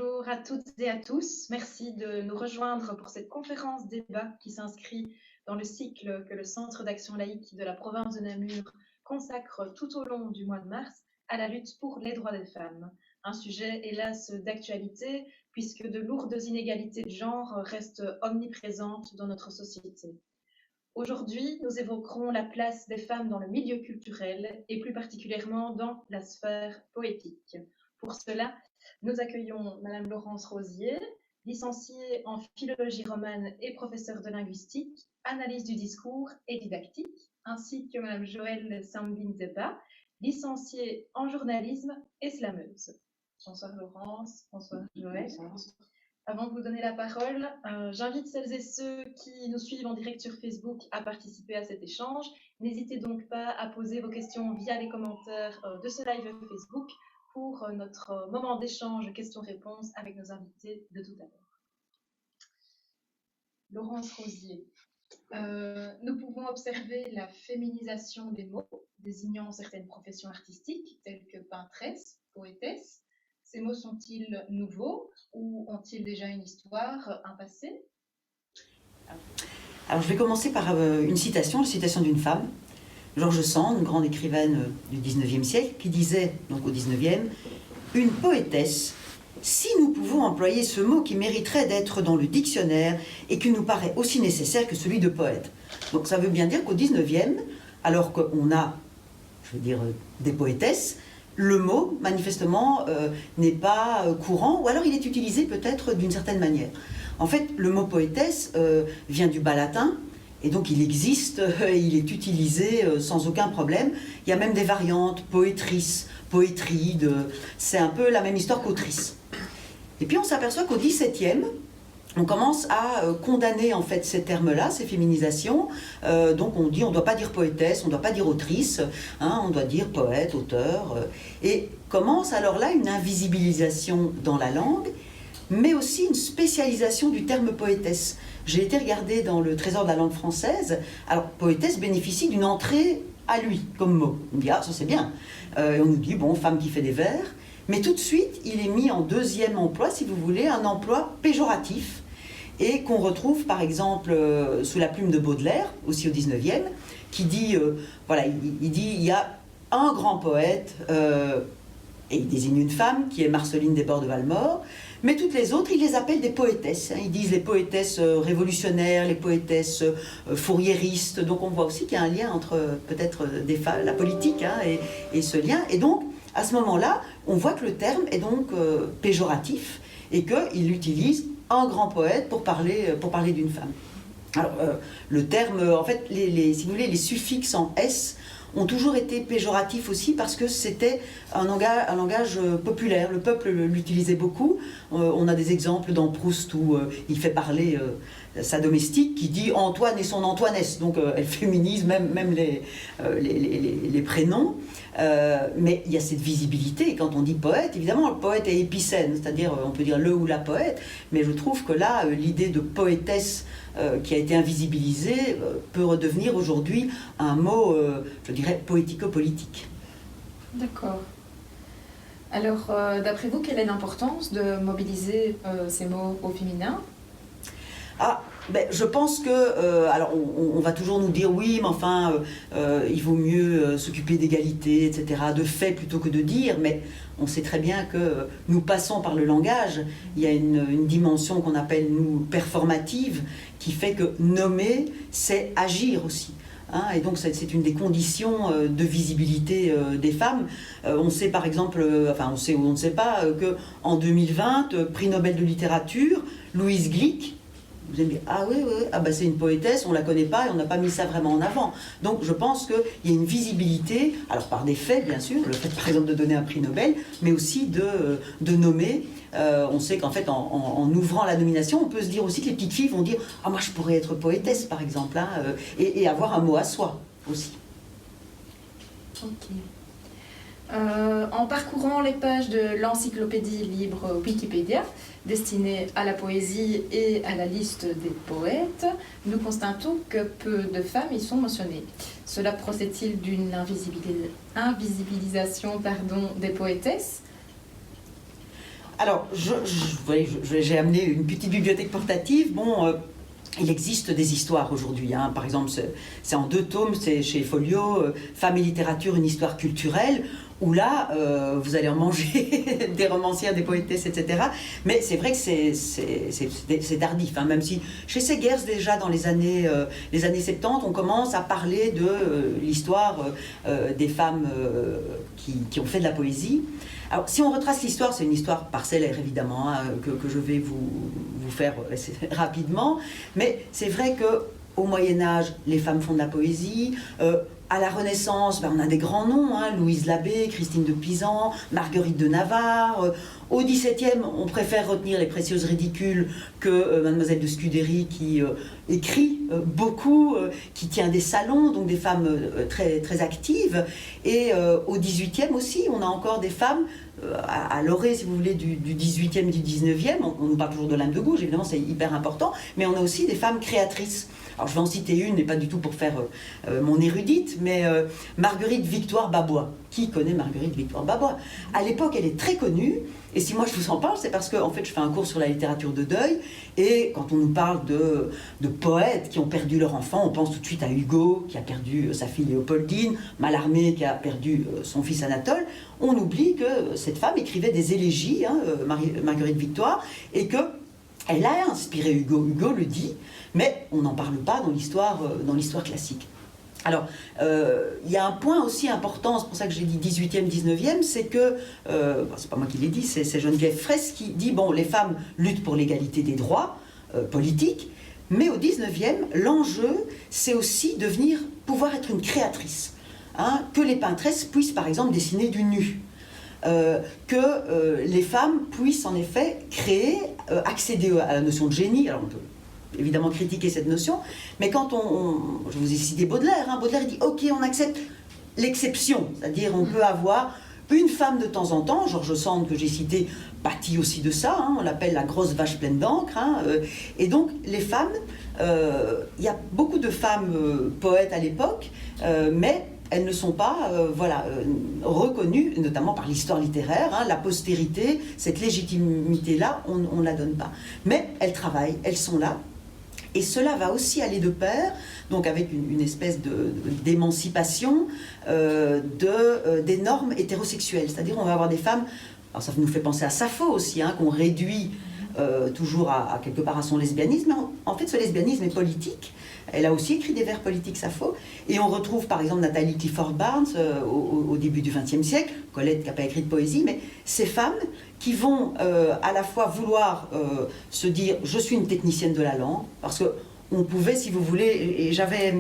Bonjour à toutes et à tous. Merci de nous rejoindre pour cette conférence débat qui s'inscrit dans le cycle que le Centre d'action laïque de la province de Namur consacre tout au long du mois de mars à la lutte pour les droits des femmes. Un sujet, hélas, d'actualité, puisque de lourdes inégalités de genre restent omniprésentes dans notre société. Aujourd'hui, nous évoquerons la place des femmes dans le milieu culturel et plus particulièrement dans la sphère poétique. Pour cela, nous accueillons Madame Laurence Rosier, licenciée en philologie romane et professeure de linguistique, analyse du discours et didactique, ainsi que Madame Joëlle Sambin-Zepa, licenciée en journalisme et slameuse. Bonsoir Laurence, bonsoir Joëlle. Avant de vous donner la parole, j'invite celles et ceux qui nous suivent en direct sur Facebook à participer à cet échange. N'hésitez donc pas à poser vos questions via les commentaires de ce live Facebook pour notre moment d'échange questions-réponses avec nos invités de tout à l'heure. Laurence Rosier, nous pouvons observer la féminisation des mots désignant certaines professions artistiques telles que peintresse, poétesse. Ces mots sont-ils nouveaux ou ont-ils déjà une histoire, un passé? Alors je vais commencer par une citation, la citation d'une femme, George Sand, une grande écrivaine du 19e siècle, qui disait, donc au 19e, « Une poétesse, si nous pouvons employer ce mot qui mériterait d'être dans le dictionnaire et qui nous paraît aussi nécessaire que celui de poète. » Donc ça veut bien dire qu'au 19e, alors qu'on a, je veux dire, des poétesses, le mot, manifestement, n'est pas courant, ou alors il est utilisé peut-être d'une certaine manière. En fait, le mot poétesse vient du bas latin, et donc il existe, il est utilisé sans aucun problème. Il y a même des variantes, poétrice, poétride, c'est un peu la même histoire qu'autrice. Et puis on s'aperçoit qu'au XVIIe, on commence à condamner en fait ces termes-là, ces féminisations. Donc on dit on ne doit pas dire poétesse, on ne doit pas dire autrice, hein, on doit dire poète, auteur. Et commence alors là une invisibilisation dans la langue, mais aussi une spécialisation du terme poétesse. J'ai été regarder dans le Trésor de la langue française. Alors poétesse bénéficie d'une entrée à lui comme mot. On dit ah ça c'est bien. On nous dit bon femme qui fait des vers. Mais tout de suite, il est mis en deuxième emploi, si vous voulez, un emploi péjoratif, et qu'on retrouve par exemple sous la plume de Baudelaire, aussi au 19e, qui dit, voilà, il dit, il y a un grand poète, et il désigne une femme, qui est Marceline Desbordes de Valmore, mais toutes les autres, il les appelle des poétesses. Hein. Ils disent les poétesses révolutionnaires, les poétesses fourriéristes, donc on voit aussi qu'il y a un lien entre peut-être la politique hein, et ce lien, et donc, à ce moment-là, on voit que le terme est donc péjoratif et qu'il utilise un grand poète pour parler d'une femme. Alors, le terme, en fait, si vous voulez, les suffixes en S ont toujours été péjoratifs aussi parce que c'était un langage populaire. Le peuple l'utilisait beaucoup. On a des exemples dans Proust où il fait parler sa domestique qui dit Antoine et son Antoinesse. Donc elle féminise même les prénoms. Mais il y a cette visibilité. Et quand on dit poète, évidemment, le poète est épicène, c'est-à-dire on peut dire le ou la poète. Mais je trouve que là, l'idée de poétesse qui a été invisibilisée peut redevenir aujourd'hui un mot, je dirais, poético-politique. D'accord. Alors, d'après vous, quelle est l'importance de mobiliser ces mots au féminin? Ben, je pense que, alors on va toujours nous dire oui, mais enfin, il vaut mieux s'occuper d'égalité, etc., de fait plutôt que de dire, mais on sait très bien que nous passons par le langage. Il y a une dimension qu'on appelle, nous, performative, qui fait que nommer, c'est agir aussi. Hein, et donc c'est une des conditions de visibilité des femmes. On sait par exemple, enfin on sait ou on ne sait pas, qu'en 2020, prix Nobel de littérature, Louise Glück, vous allez me dire, ah oui, ah bah c'est une poétesse, on ne la connaît pas et on n'a pas mis ça vraiment en avant. Donc je pense qu'il y a une visibilité, alors par des faits bien sûr, le fait par exemple de donner un prix Nobel, mais aussi de nommer. On sait qu'en fait en ouvrant la nomination, on peut se dire aussi que les petites filles vont dire, ah moi je pourrais être poétesse par exemple, hein, et avoir un mot à soi aussi. Ok. En parcourant les pages de l'encyclopédie libre Wikipédia, destinée à la poésie et à la liste des poètes, nous constatons que peu de femmes y sont mentionnées. Cela procède-t-il d'une invisibilisation des poétesses? Alors, j'ai amené une petite bibliothèque portative. Bon, il existe des histoires aujourd'hui. Hein. Par exemple, c'est en 2 tomes, c'est chez Folio, Femmes et littérature, une histoire culturelle, où là, vous allez en manger des romancières, des poétesses, etc. Mais c'est vrai que c'est tardif, hein. Même si chez Segers, déjà dans les années 70, on commence à parler de l'histoire des femmes qui ont fait de la poésie. Alors, si on retrace l'histoire, c'est une histoire parcellaire, évidemment, hein, que je vais vous faire rapidement. Mais c'est vrai qu'au Moyen-Âge, les femmes font de la poésie. À la Renaissance, on a des grands noms, hein, Louise Labbé, Christine de Pisan, Marguerite de Navarre. Au XVIIe, on préfère retenir les Précieuses ridicules que Mademoiselle de Scudéry, qui écrit beaucoup, qui tient des salons, donc des femmes très, très actives. Et au XVIIIe aussi, on a encore des femmes à l'orée, si vous voulez, du XVIIIe et du XIXe. On nous parle toujours de l'Inde de Gouges, évidemment, c'est hyper important, mais on a aussi des femmes créatrices. Alors je vais en citer une, et pas du tout pour faire mon érudite, mais Marguerite Victoire Babois. Qui connaît Marguerite Victoire Babois? À l'époque, elle est très connue, et si moi je vous en parle, c'est parce que en fait, je fais un cours sur la littérature de deuil, et quand on nous parle de poètes qui ont perdu leur enfant, on pense tout de suite à Hugo, qui a perdu sa fille Léopoldine, Mallarmé, qui a perdu son fils Anatole. On oublie que cette femme écrivait des élégies, hein, Marguerite Victoire, et que elle a inspiré Hugo. Hugo le dit, mais on n'en parle pas dans l'histoire classique. Alors, il y a un point aussi important, c'est pour ça que j'ai dit 18e, 19e, c'est que, c'est pas moi qui l'ai dit, c'est Geneviève Fraisse qui dit, bon, les femmes luttent pour l'égalité des droits politiques, mais au 19e, l'enjeu, c'est aussi pouvoir être une créatrice. Hein, que les peintres puissent, par exemple, dessiner du nu. Que les femmes puissent en effet créer, accéder à la notion de génie. Alors on peut évidemment critiquer cette notion, mais quand je vous ai cité Baudelaire, hein, Baudelaire dit ok, on accepte l'exception, c'est-à-dire on peut avoir une femme de temps en temps. George Sand, que j'ai cité, pâtit aussi de ça, hein, on l'appelle la grosse vache pleine d'encre, hein, et donc les femmes, il y a beaucoup de femmes poètes à l'époque, mais elles ne sont pas reconnues, notamment par l'histoire littéraire, hein, la postérité, cette légitimité-là, on ne la donne pas. Mais elles travaillent, elles sont là, et cela va aussi aller de pair, donc avec une espèce d'émancipation des normes hétérosexuelles. C'est-à-dire on va avoir des femmes, alors ça nous fait penser à Sappho aussi, hein, qu'on réduit toujours à quelque part à son lesbianisme, mais en fait ce lesbianisme est politique. Elle a aussi écrit des vers politiques, Sappho, et on retrouve par exemple Nathalie Clifford Barnes au début du XXe siècle, Colette qui n'a pas écrit de poésie, mais ces femmes qui vont à la fois vouloir se dire je suis une technicienne de la langue, parce que on pouvait, si vous voulez, et j'avais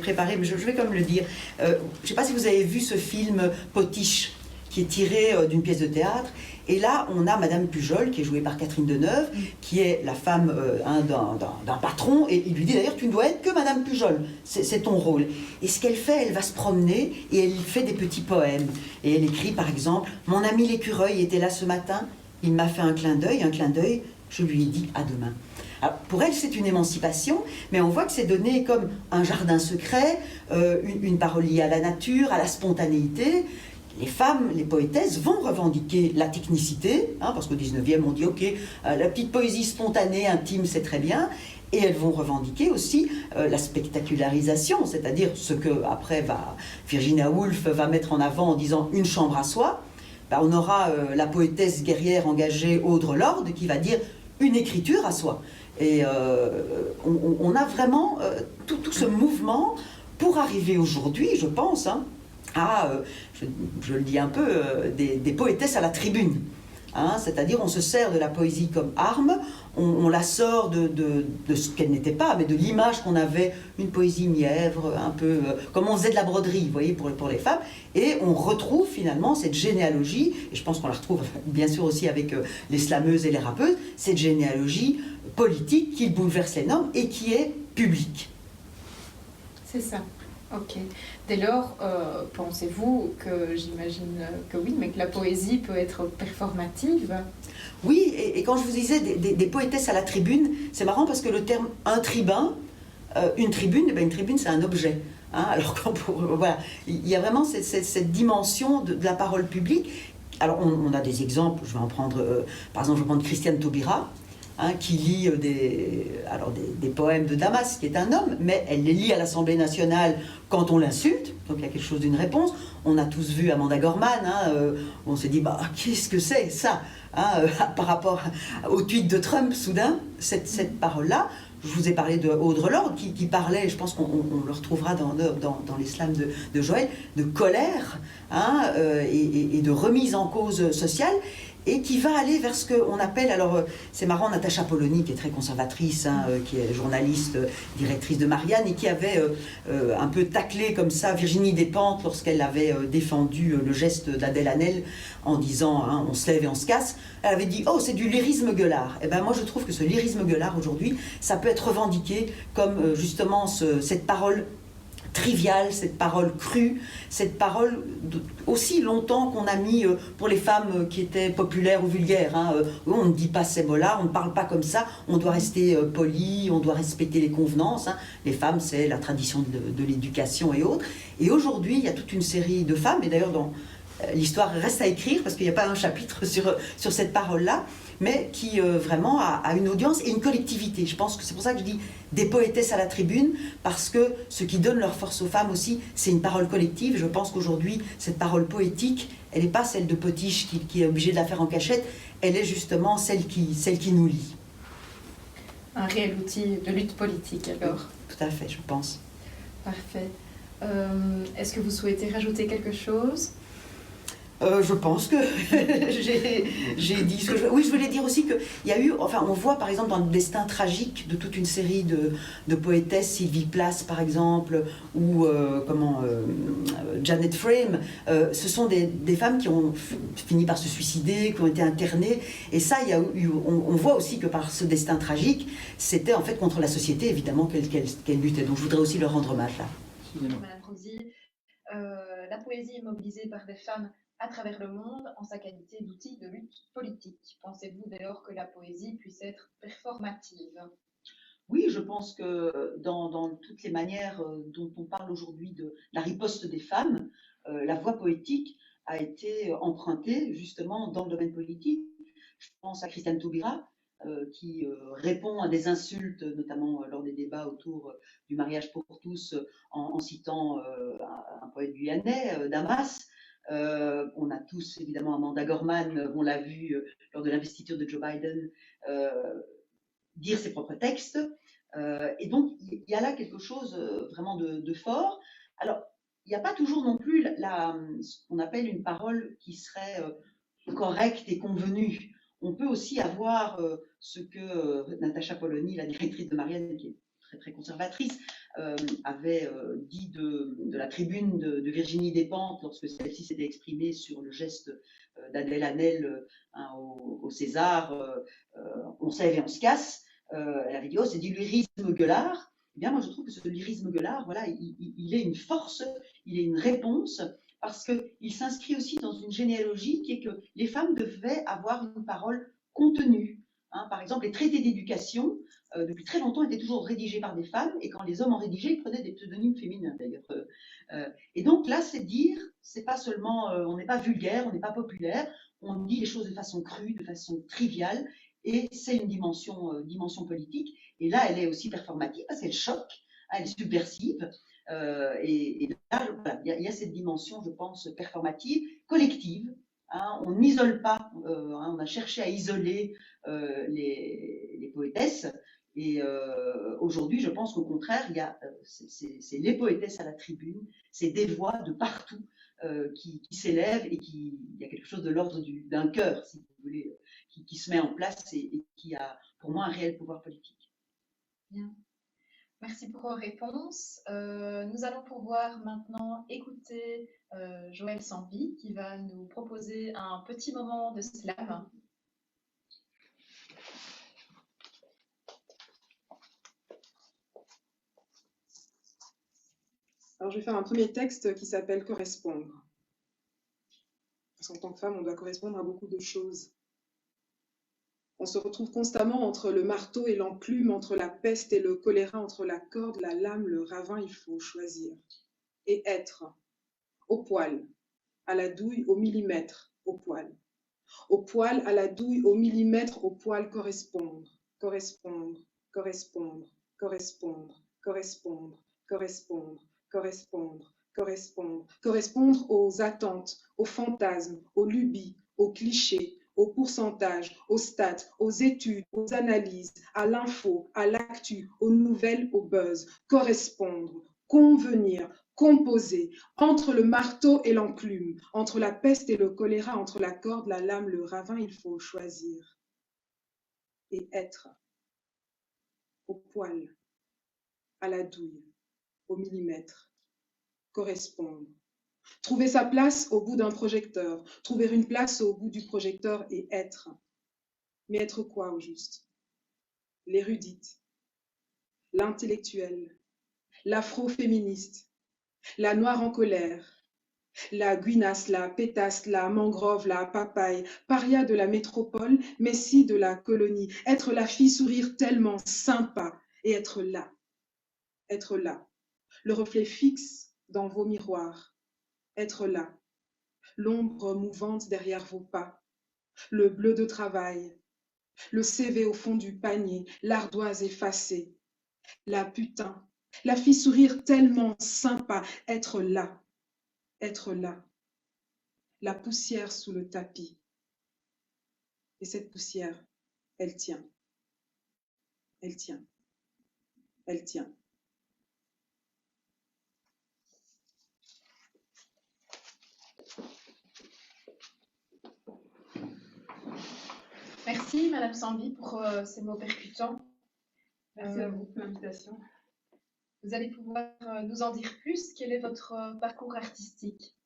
préparé, mais je vais quand même le dire, je ne sais pas si vous avez vu ce film Potiche, qui est tiré d'une pièce de théâtre. Et là, on a Madame Pujol, qui est jouée par Catherine Deneuve, qui est la femme d'un patron, et il lui dit d'ailleurs, tu ne dois être que Madame Pujol, c'est ton rôle. Et ce qu'elle fait, elle va se promener, et elle fait des petits poèmes. Et elle écrit, par exemple, mon ami l'écureuil était là ce matin, il m'a fait un clin d'œil, je lui ai dit à demain. Alors, pour elle, c'est une émancipation, mais on voit que c'est donné comme un jardin secret, une parole liée à la nature, à la spontanéité. Les femmes, les poétesses vont revendiquer la technicité, hein, parce qu'au 19e, on dit, ok, la petite poésie spontanée, intime, c'est très bien, et elles vont revendiquer aussi la spectacularisation, c'est-à-dire ce que, après, Virginia Woolf va mettre en avant en disant « une chambre à soi », on aura la poétesse guerrière engagée Audre Lorde qui va dire « une écriture à soi ». Et on a vraiment tout ce mouvement pour arriver aujourd'hui, je pense, hein, je le dis un peu, des poétesses à la tribune. Hein, c'est-à-dire on se sert de la poésie comme arme, on la sort de ce qu'elle n'était pas, mais de l'image qu'on avait, une poésie mièvre, un peu comme on faisait de la broderie, vous voyez, pour les femmes, et on retrouve finalement cette généalogie, et je pense qu'on la retrouve bien sûr aussi avec les slameuses et les rappeuses, cette généalogie politique qui bouleverse les normes et qui est publique. C'est ça. Ok. Dès lors, pensez-vous que, j'imagine que oui, mais que la poésie peut être performative? Oui, et quand je vous disais des poétesses à la tribune, c'est marrant parce que le terme « un tribun », une tribune c'est un objet. Hein, alors voilà, il y a vraiment cette dimension de la parole publique alors on a des exemples, je vais en prendre, par exemple, je vais prendre Christiane Taubira, qui lit des poèmes de Damas, qui est un homme, mais elle les lit à l'Assemblée nationale quand on l'insulte, donc il y a quelque chose d'une réponse. On a tous vu Amanda Gorman, on s'est dit, bah, qu'est-ce que c'est ça, par rapport au tweet de Trump, soudain, cette parole-là. Je vous ai parlé de Audre Lorde, qui parlait, je pense qu'on le retrouvera dans les slams de Joël, de colère et de remise en cause sociale, et qui va aller vers ce qu'on appelle, alors c'est marrant, Natacha Polony, qui est très conservatrice, qui est journaliste, directrice de Marianne, et qui avait un peu taclé comme ça Virginie Despentes lorsqu'elle avait défendu le geste d'Adèle Haenel en disant on se lève et on se casse. Elle avait dit c'est du lyrisme gueulard. Et ben moi je trouve que ce lyrisme gueulard aujourd'hui, ça peut être revendiqué comme justement cette parole triviale, cette parole crue, cette parole aussi longtemps qu'on a mis pour les femmes qui étaient populaires ou vulgaires. On ne dit pas ces mots-là, on ne parle pas comme ça, on doit rester poli, on doit respecter les convenances. Les femmes, c'est la tradition de l'éducation et autres. Et aujourd'hui, il y a toute une série de femmes, et d'ailleurs l'histoire reste à écrire parce qu'il n'y a pas un chapitre sur cette parole-là, mais qui vraiment a une audience et une collectivité. Je pense que c'est pour ça que je dis des poétesses à la tribune, parce que ce qui donne leur force aux femmes aussi, c'est une parole collective. Je pense qu'aujourd'hui, cette parole poétique, elle n'est pas celle de Potiche qui est obligée de la faire en cachette, elle est justement celle qui nous lie. Un réel outil de lutte politique, alors. Tout à fait, je pense. Parfait. Est-ce que vous souhaitez rajouter quelque chose ? Je pense que j'ai dit ce que je... Oui, je voulais dire aussi qu'il y a eu... Enfin, on voit par exemple dans le destin tragique de toute une série de poétesses, Sylvie Plath par exemple, ou Janet Frame, ce sont des femmes qui ont fini par se suicider, qui ont été internées. Et ça, on voit aussi que par ce destin tragique, c'était en fait contre la société, évidemment, qu'elle luttait. Donc je voudrais aussi leur rendre hommage là. Madame Rosy, la poésie est mobilisée par des femmes à travers le monde en sa qualité d'outil de lutte politique. Pensez-vous d'ailleurs que la poésie puisse être performative ? Oui, je pense que dans toutes les manières dont on parle aujourd'hui de la riposte des femmes, la voix poétique a été empruntée justement dans le domaine politique. Je pense à Christiane Taubira, qui répond à des insultes, notamment lors des débats autour du mariage pour tous, en citant un poète guyanais, Damas. On a tous évidemment Amanda Gorman, on l'a vu lors de l'investiture de Joe Biden, dire ses propres textes. Et donc il y a là quelque chose vraiment de fort. Alors il n'y a pas toujours non plus ce qu'on appelle une parole qui serait correcte et convenue. On peut aussi avoir ce que Natacha Polony, la directrice de Marianne, qui est très très conservatrice, avait dit de la tribune de Virginie Despentes lorsque celle-ci s'était exprimée sur le geste d'Adèle Haenel au César, on se lève et on se casse. Elle avait dit c'est du lyrisme gueulard. Eh bien moi je trouve que ce lyrisme gueulard, voilà, il est une force, il est une réponse, parce qu'il s'inscrit aussi dans une généalogie qui est que les femmes devaient avoir une parole contenue. Par exemple, les traités d'éducation, depuis très longtemps, étaient toujours rédigés par des femmes, et quand les hommes en rédigeaient, ils prenaient des pseudonymes féminins d'ailleurs. Et donc là, c'est dire, c'est pas seulement, on n'est pas vulgaire, on n'est pas populaire, on dit les choses de façon crue, de façon triviale, et c'est une dimension politique. Et là, elle est aussi performative, parce qu'elle choque, elle est subversive. Et là, voilà, il y a cette dimension, je pense, performative, collective. On n'isole pas, on a cherché à isoler les poétesses. Et aujourd'hui, je pense qu'au contraire, c'est les poétesses à la tribune, c'est des voix de partout qui s'élèvent, et il y a quelque chose de l'ordre d'un chœur, si vous voulez, qui se met en place et qui a, pour moi, un réel pouvoir politique. Bien. Merci pour vos réponses. Nous allons pouvoir maintenant écouter Joël Sanvi qui va nous proposer un petit moment de slam. Alors je vais faire un premier texte qui s'appelle « Correspondre ». Parce qu'en tant que femme, on doit correspondre à beaucoup de choses. On se retrouve constamment entre le marteau et l'enclume, entre la peste et le choléra, entre la corde, la lame, le ravin, il faut choisir. Et être, au poil, à la douille, au millimètre, au poil. Au poil, à la douille, au millimètre, au poil correspondre, correspondre, correspondre, correspondre, correspondre, correspondre, correspondre, correspondre, correspondre aux attentes, aux fantasmes, aux lubies, aux clichés, aux pourcentages, aux stats, aux études, aux analyses, à l'info, à l'actu, aux nouvelles, au buzz, correspondre, convenir, composer, entre le marteau et l'enclume, entre la peste et le choléra, entre la corde, la lame, le ravin, il faut choisir et être au poil, à la douille, au millimètre, correspondre. Trouver sa place au bout d'un projecteur, trouver une place au bout du projecteur et être. Mais être quoi au juste? L'érudite, l'intellectuelle, l'afro-féministe, la noire en colère, la guinasse, la pétasse, la mangrove, la papaye, paria de la métropole, messie de la colonie, être la fille sourire tellement sympa et être là, le reflet fixe dans vos miroirs, être là, l'ombre mouvante derrière vos pas, le bleu de travail, le CV au fond du panier, l'ardoise effacée, la putain, la fille sourire tellement sympa, être là, la poussière sous le tapis. Et cette poussière, elle tient, elle tient, elle tient. Merci Madame Sandy pour ces mots percutants. Merci à vous pour l'invitation. Vous allez pouvoir nous en dire plus. Quel est votre parcours artistique?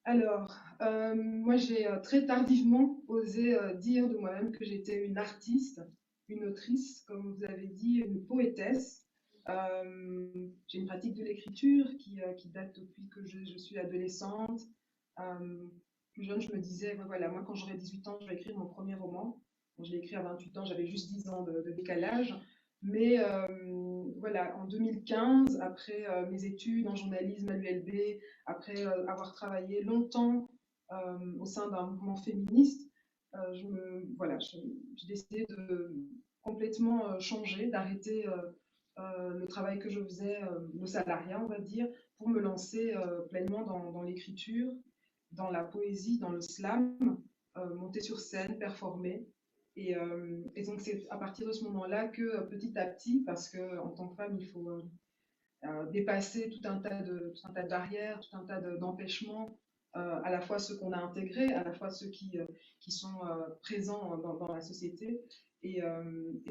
Alors, moi j'ai très tardivement osé dire de moi-même que j'étais une artiste, une autrice, comme vous avez dit, une poétesse. J'ai une pratique de l'écriture qui date depuis que je suis adolescente. Plus jeune, je me disais, voilà, moi quand j'aurai 18 ans, je vais écrire mon premier roman. Je l'ai écrit à 28 ans, j'avais juste 10 ans de décalage. Mais voilà, en 2015, après mes études en journalisme à l'ULB, après avoir travaillé longtemps au sein d'un mouvement féministe, j'ai décidé de complètement changer, d'arrêter le travail que je faisais, le salariat, on va dire, pour me lancer pleinement dans l'écriture, dans la poésie, dans le slam, monter sur scène, performer. Et donc, c'est à partir de ce moment-là que petit à petit, parce qu'en tant que femme, il faut dépasser tout un tas de barrières, tout un tas d'empêchements, à la fois ceux qu'on a intégrés, à la fois ceux qui sont présents dans la société. Et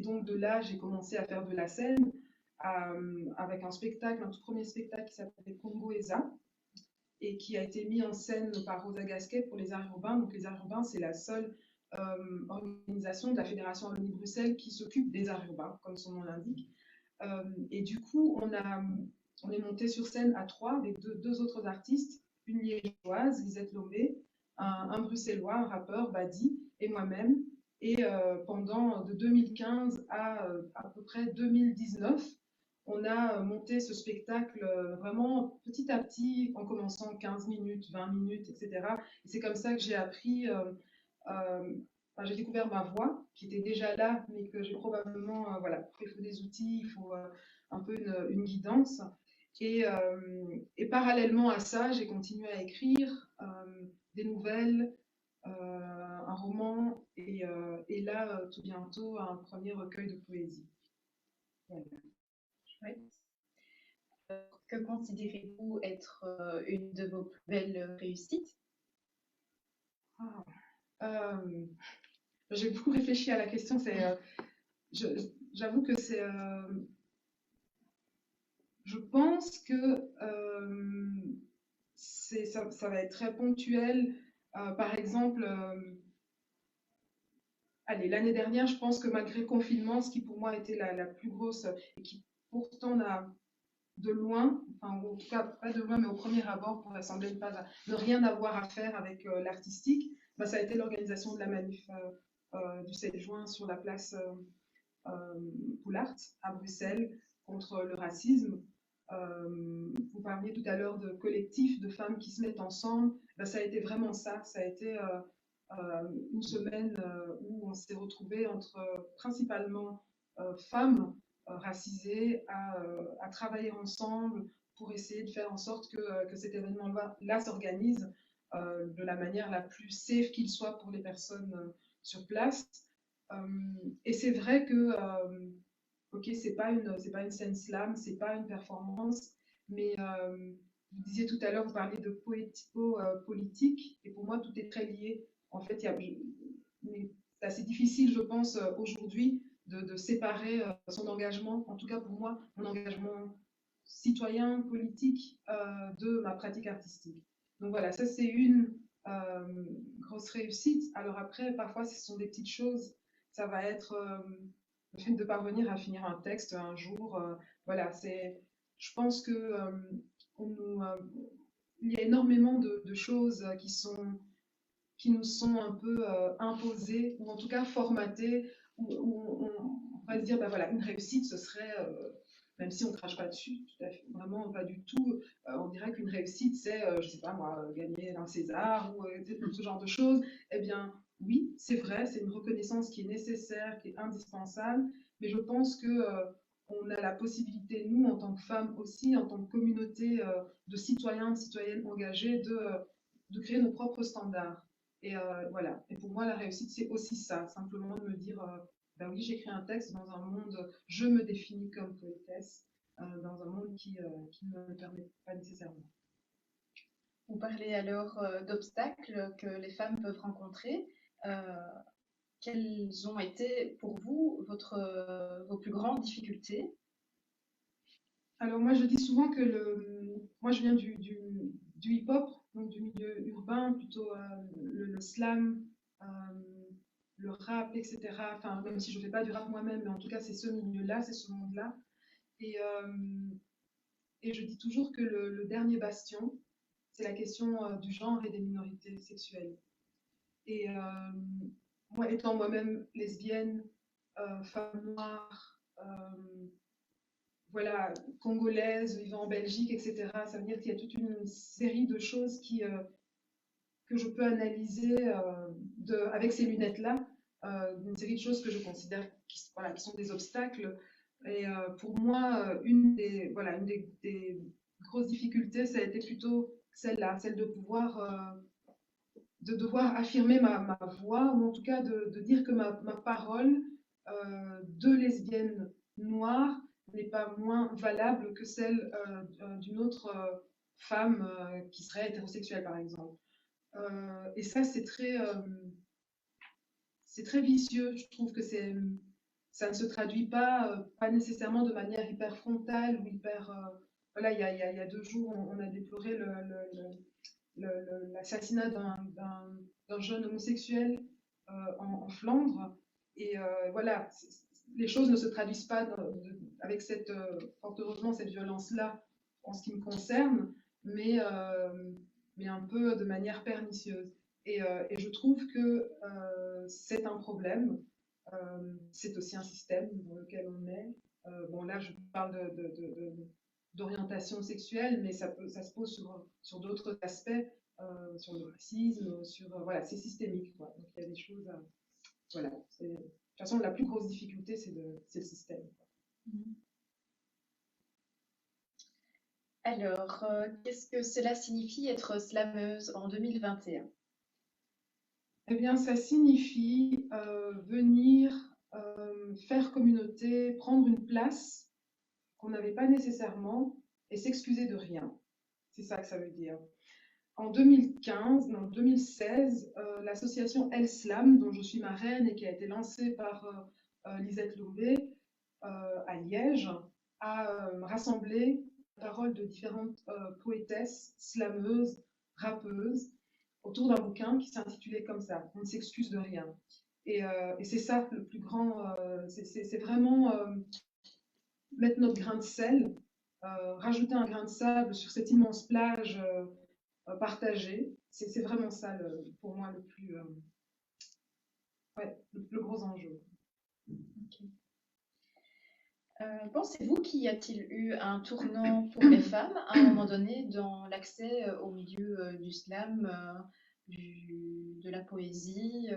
donc, de là, j'ai commencé à faire de la scène avec un spectacle, un tout premier spectacle qui s'appelait Congo Eza, et qui a été mis en scène par Rosa Gasquet pour les Arts Urbains. Donc, les Arts Urbains, c'est la seule organisation de la Fédération Wallonie-Bruxelles qui s'occupe des arts urbains, comme son nom l'indique. Et du coup, on est monté sur scène à 3 avec deux autres artistes, une liégeoise, Lisette Lomé, un bruxellois, un rappeur, Badi, et moi-même. Et pendant de 2015 à peu près 2019, on a monté ce spectacle vraiment petit à petit, en commençant 15 minutes, 20 minutes, etc. Et c'est comme ça que j'ai appris, j'ai découvert ma voix, qui était déjà là, mais que j'ai probablement, voilà, il faut des outils, il faut un peu une guidance. Et parallèlement à ça, j'ai continué à écrire des nouvelles, un roman, et là, tout bientôt, un premier recueil de poésie. Voilà. Que considérez-vous être une de vos plus belles réussites? J'ai beaucoup réfléchi à la question. J'avoue que c'est... je pense que ça va être très ponctuel. Par exemple, l'année dernière, je pense que malgré le confinement, ce qui pour moi était la plus grosse, et qui pourtant n'a de loin, enfin en tout cas pas de loin, mais au premier abord pourrait sembler ne rien avoir à faire avec l'artistique, ça a été l'organisation de la manif du 7 juin sur la place Poulart à Bruxelles contre le racisme. Vous parliez tout à l'heure de collectifs de femmes qui se mettent ensemble Ben, ça a été vraiment ça. Ça a été une semaine où on s'est retrouvés entre principalement femmes racisées à travailler ensemble pour essayer de faire en sorte que cet événement-là s'organise de la manière la plus safe qu'il soit pour les personnes sur place. Et c'est vrai que, ok, c'est pas une scène slam, c'est pas une performance, mais vous disiez tout à l'heure, vous parliez de poético-politique, et pour moi, tout est très lié. En fait, c'est assez difficile, je pense, aujourd'hui, de séparer son engagement, en tout cas pour moi, mon engagement citoyen, politique, de ma pratique artistique. Donc voilà, ça c'est une grosse réussite. Alors après, parfois, ce sont des petites choses. Ça va être le fait de parvenir à finir un texte un jour. Voilà, je pense que il y a énormément de choses qui nous sont un peu imposées, ou en tout cas formatées, où on va se dire, ben voilà, une réussite, ce serait, même si on ne crache pas dessus, tout à fait, vraiment pas du tout, on dirait qu'une réussite, c'est, je sais pas moi, gagner un César, ou ce genre de choses. Eh bien, oui, c'est vrai, c'est une reconnaissance qui est nécessaire, qui est indispensable, mais je pense que on a la possibilité, nous, en tant que femmes aussi, en tant que communauté de citoyens, de citoyennes engagées, de créer nos propres standards. Et voilà. Et pour moi, la réussite, c'est aussi ça, simplement de me dire, ben oui, j'écris un texte dans un monde, je me définis comme poétesse, dans un monde qui ne me permet pas nécessairement. Vous parlez alors d'obstacles que les femmes peuvent rencontrer. Quelles ont été pour vous vos plus grandes difficultés? Alors moi, je dis souvent que moi, je viens du hip-hop, donc du milieu urbain, plutôt le slam, euh, le rap, etc. Enfin, même si je ne fais pas du rap moi-même, mais en tout cas, c'est ce milieu-là, c'est ce monde-là. Et, et je dis toujours que le dernier bastion, c'est la question du genre et des minorités sexuelles. Et moi, étant moi-même lesbienne, femme noire, voilà, congolaise, vivant en Belgique, etc., ça veut dire qu'il y a toute une série de choses que je peux analyser avec ces lunettes-là, une série de choses que je considère qui sont des obstacles. Et pour moi, une des grosses difficultés, ça a été plutôt celle-là, celle de devoir affirmer ma voix, ou en tout cas de dire que ma parole de lesbienne noire n'est pas moins valable que celle d'une autre femme qui serait hétérosexuelle, par exemple. Et ça, c'est très vicieux. Je trouve que ça ne se traduit pas nécessairement de manière hyper frontale ou hyper. Voilà, il y a 2 jours, on a déploré l'assassinat d'un jeune homosexuel en Flandre. Et voilà, les choses ne se traduisent pas avec fort heureusement, cette violence-là en ce qui me concerne, mais un peu de manière pernicieuse. Et je trouve que c'est un problème. C'est aussi un système dans lequel on est. Bon, là, je parle d'orientation sexuelle, mais ça se pose sur d'autres aspects, sur le racisme, voilà, c'est systémique, quoi. Donc il y a des choses, voilà. De toute façon, la plus grosse difficulté, c'est le système. Alors, qu'est-ce que cela signifie être slameuse en 2021? Eh bien, ça signifie venir faire communauté, prendre une place qu'on n'avait pas nécessairement et s'excuser de rien. C'est ça que ça veut dire. En 2015, non, 2016, l'association El Slam, dont je suis marraine et qui a été lancée par Lisette Louvet à Liège, a rassemblé la parole de différentes poétesses, slameuses, rappeuses, autour d'un bouquin qui s'intitulait comme ça, On ne s'excuse de rien. Et c'est ça le plus grand, c'est vraiment mettre notre grain de sel, rajouter un grain de sable sur cette immense plage partagée. C'est vraiment ça, pour moi, le gros enjeu. Okay. Pensez-vous qu'il y a-t-il eu un tournant pour les femmes à un moment donné dans l'accès au milieu du slam, de la poésie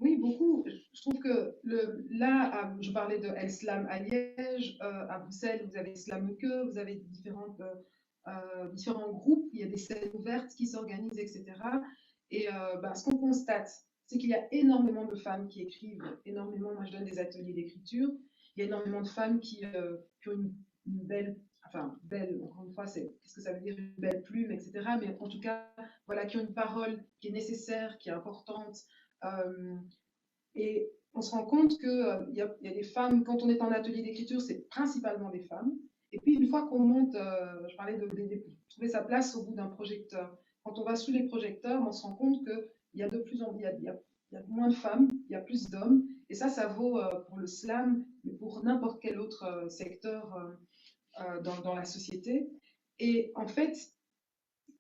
Oui, beaucoup. Je trouve que là, je parlais de El Slam à Liège, à Bruxelles, vous avez Slam Que, vous avez différents groupes, il y a des scènes ouvertes qui s'organisent, etc. Et ce qu'on constate, c'est qu'il y a énormément de femmes qui écrivent, énormément. Moi, je donne des ateliers d'écriture. Il y a énormément de femmes qui ont une belle, enfin, belle, encore une fois, qu'est-ce que ça veut dire, une belle plume, etc. Mais en tout cas, voilà, qui ont une parole qui est nécessaire, qui est importante. Et on se rend compte qu'il y a des femmes, quand on est en atelier d'écriture, c'est principalement des femmes. Et puis une fois qu'on monte, je parlais de trouver sa place au bout d'un projecteur. Quand on va sous les projecteurs, on se rend compte qu'il y a de plus en il y a moins de femmes, il y a plus d'hommes. Et ça vaut pour le slam, mais pour n'importe quel autre secteur dans la société. Et en fait,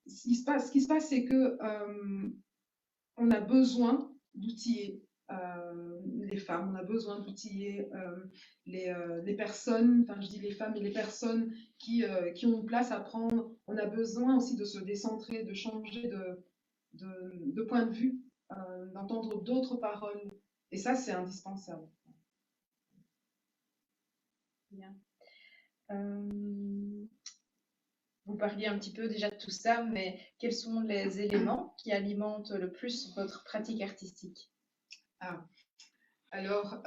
ce qui se passe, c'est que on a besoin d'outiller les femmes, on a besoin d'outiller les personnes, enfin je dis les femmes et les personnes qui ont une place à prendre. On a besoin aussi de se décentrer, de changer de point de vue, d'entendre d'autres paroles. Et ça, c'est indispensable. Bien. Vous parliez un petit peu déjà de tout ça, mais quels sont les éléments qui alimentent le plus votre pratique artistique? Alors,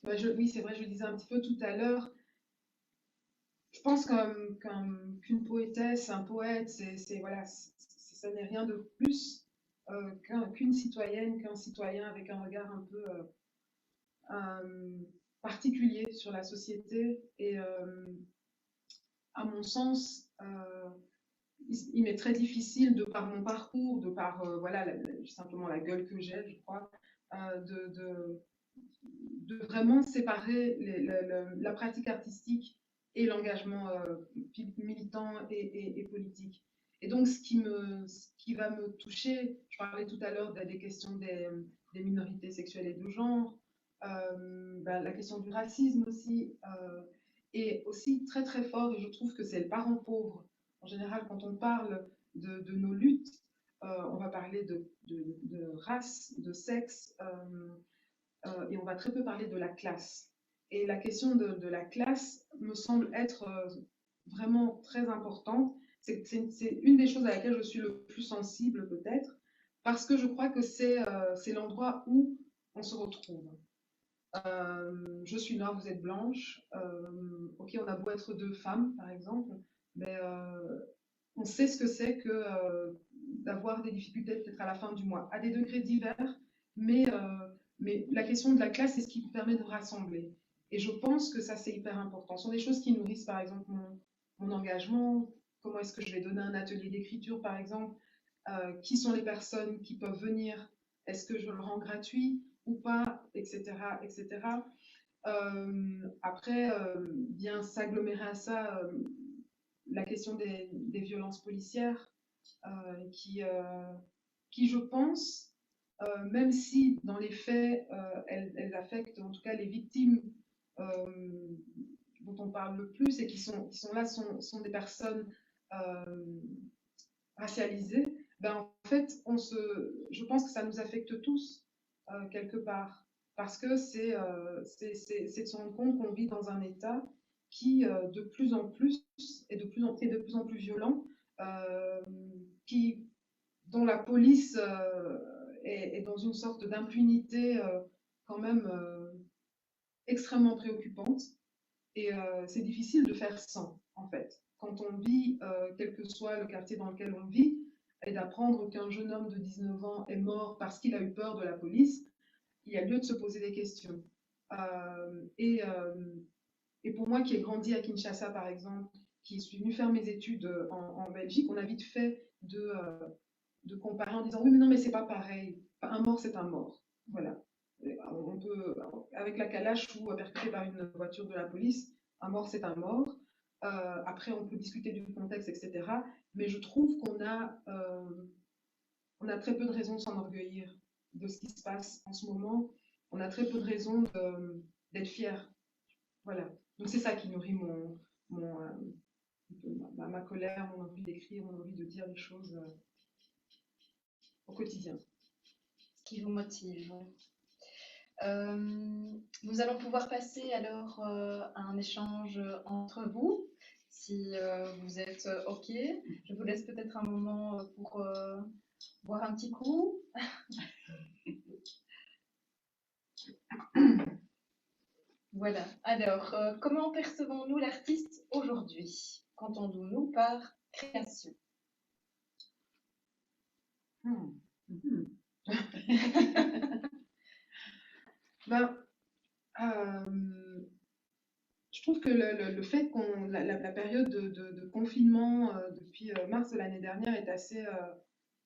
oui, c'est vrai, je le disais un petit peu tout à l'heure. Je pense qu'une poétesse, un poète, voilà, ça n'est rien de plus qu'une citoyenne, qu'un citoyen avec un regard un peu particulier sur la société. Et à mon sens, il m'est très difficile, de par mon parcours, de par voilà, simplement la gueule que j'ai, je crois, de vraiment séparer la pratique artistique et l'engagement militant et politique. Et donc, ce qui va me toucher, je parlais tout à l'heure des questions des minorités sexuelles et de genre, la question du racisme aussi, et aussi très très fort, et je trouve que c'est le parent pauvre. En général, quand on parle de nos luttes, on va parler de race, de sexe, et on va très peu parler de la classe. Et la question de la classe me semble être vraiment très importante. C'est une des choses à laquelle je suis le plus sensible peut-être, parce que je crois que c'est l'endroit où on se retrouve. Je suis noire, vous êtes blanche. Ok, on a beau être deux femmes, par exemple, mais on sait ce que c'est que d'avoir des difficultés peut-être à la fin du mois, à des degrés divers, mais la question de la classe, c'est ce qui vous permet de rassembler. Et je pense que ça, c'est hyper important. Ce sont des choses qui nourrissent, par exemple, mon engagement. Comment est-ce que je vais donner un atelier d'écriture, par exemple? Qui sont les personnes qui peuvent venir? Est-ce que je le rends gratuit ou pas? Etc. etc. Après, bien s'agglomérer à ça, la question des violences policières, qui, je pense, même si dans les faits, elles affectent en tout cas les victimes dont on parle le plus et qui sont là, sont des personnes racialisées, en fait, je pense que ça nous affecte tous quelque part. Parce que c'est de se rendre compte qu'on vit dans un État qui, de plus en plus, est de plus en plus violent, dont la police est dans une sorte d'impunité quand même extrêmement préoccupante. Et c'est difficile de faire sans, en fait. Quand on vit, quel que soit le quartier dans lequel on vit, et d'apprendre qu'un jeune homme de 19 ans est mort parce qu'il a eu peur de la police, il y a lieu de se poser des questions. Et pour moi qui ai grandi à Kinshasa, par exemple, qui suis venue faire mes études en Belgique, on a vite fait de comparer en disant oui, mais non, mais c'est pas pareil. Enfin, un mort, c'est un mort. Voilà. On peut, avec la calache ou percuté par une voiture de la police, un mort, c'est un mort. Après, on peut discuter du contexte, etc. Mais je trouve qu'on a très peu de raisons de s'enorgueillir de ce qui se passe en ce moment. On a très peu de raisons d'être fiers. voilà. Donc c'est ça qui nourrit ma colère, mon envie d'écrire, mon envie de dire les choses au quotidien. Ce qui vous motive. Nous allons pouvoir passer alors à un échange entre vous, si vous êtes OK. Je vous laisse peut-être un moment pour boire un petit coup. Voilà. Alors, comment percevons-nous l'artiste aujourd'hui? Qu'entendons-nous par création? Ben, je trouve que le fait qu'on la période de confinement depuis mars de l'année dernière est assez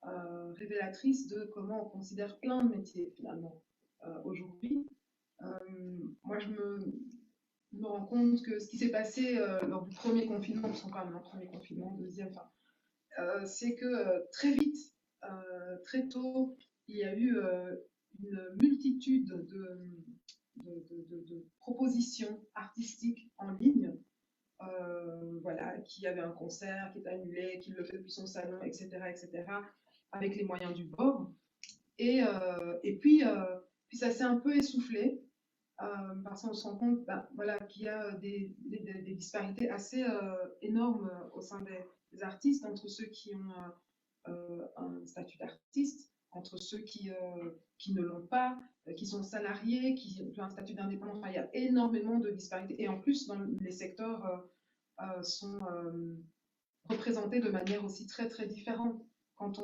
révélatrice de comment on considère plein de métiers finalement aujourd'hui. Moi, je me rends compte que ce qui s'est passé lors du premier confinement, parce qu'on parle d'un premier confinement, deuxième, c'est que très vite, très tôt, il y a eu une multitude de propositions artistiques en ligne, voilà, qui avait un concert, qui est annulé, qui le fait depuis son salon, etc., avec les moyens du bord. Et puis ça s'est un peu essoufflé, parce qu'on se rend compte voilà, qu'il y a des disparités assez énormes au sein des artistes, entre ceux qui ont un statut d'artiste, entre ceux qui ne l'ont pas, qui sont salariés, qui ont un statut d'indépendant. Enfin, il y a énormément de disparités. Et en plus, dans les secteurs sont représentés de manière aussi très, très différente. Quand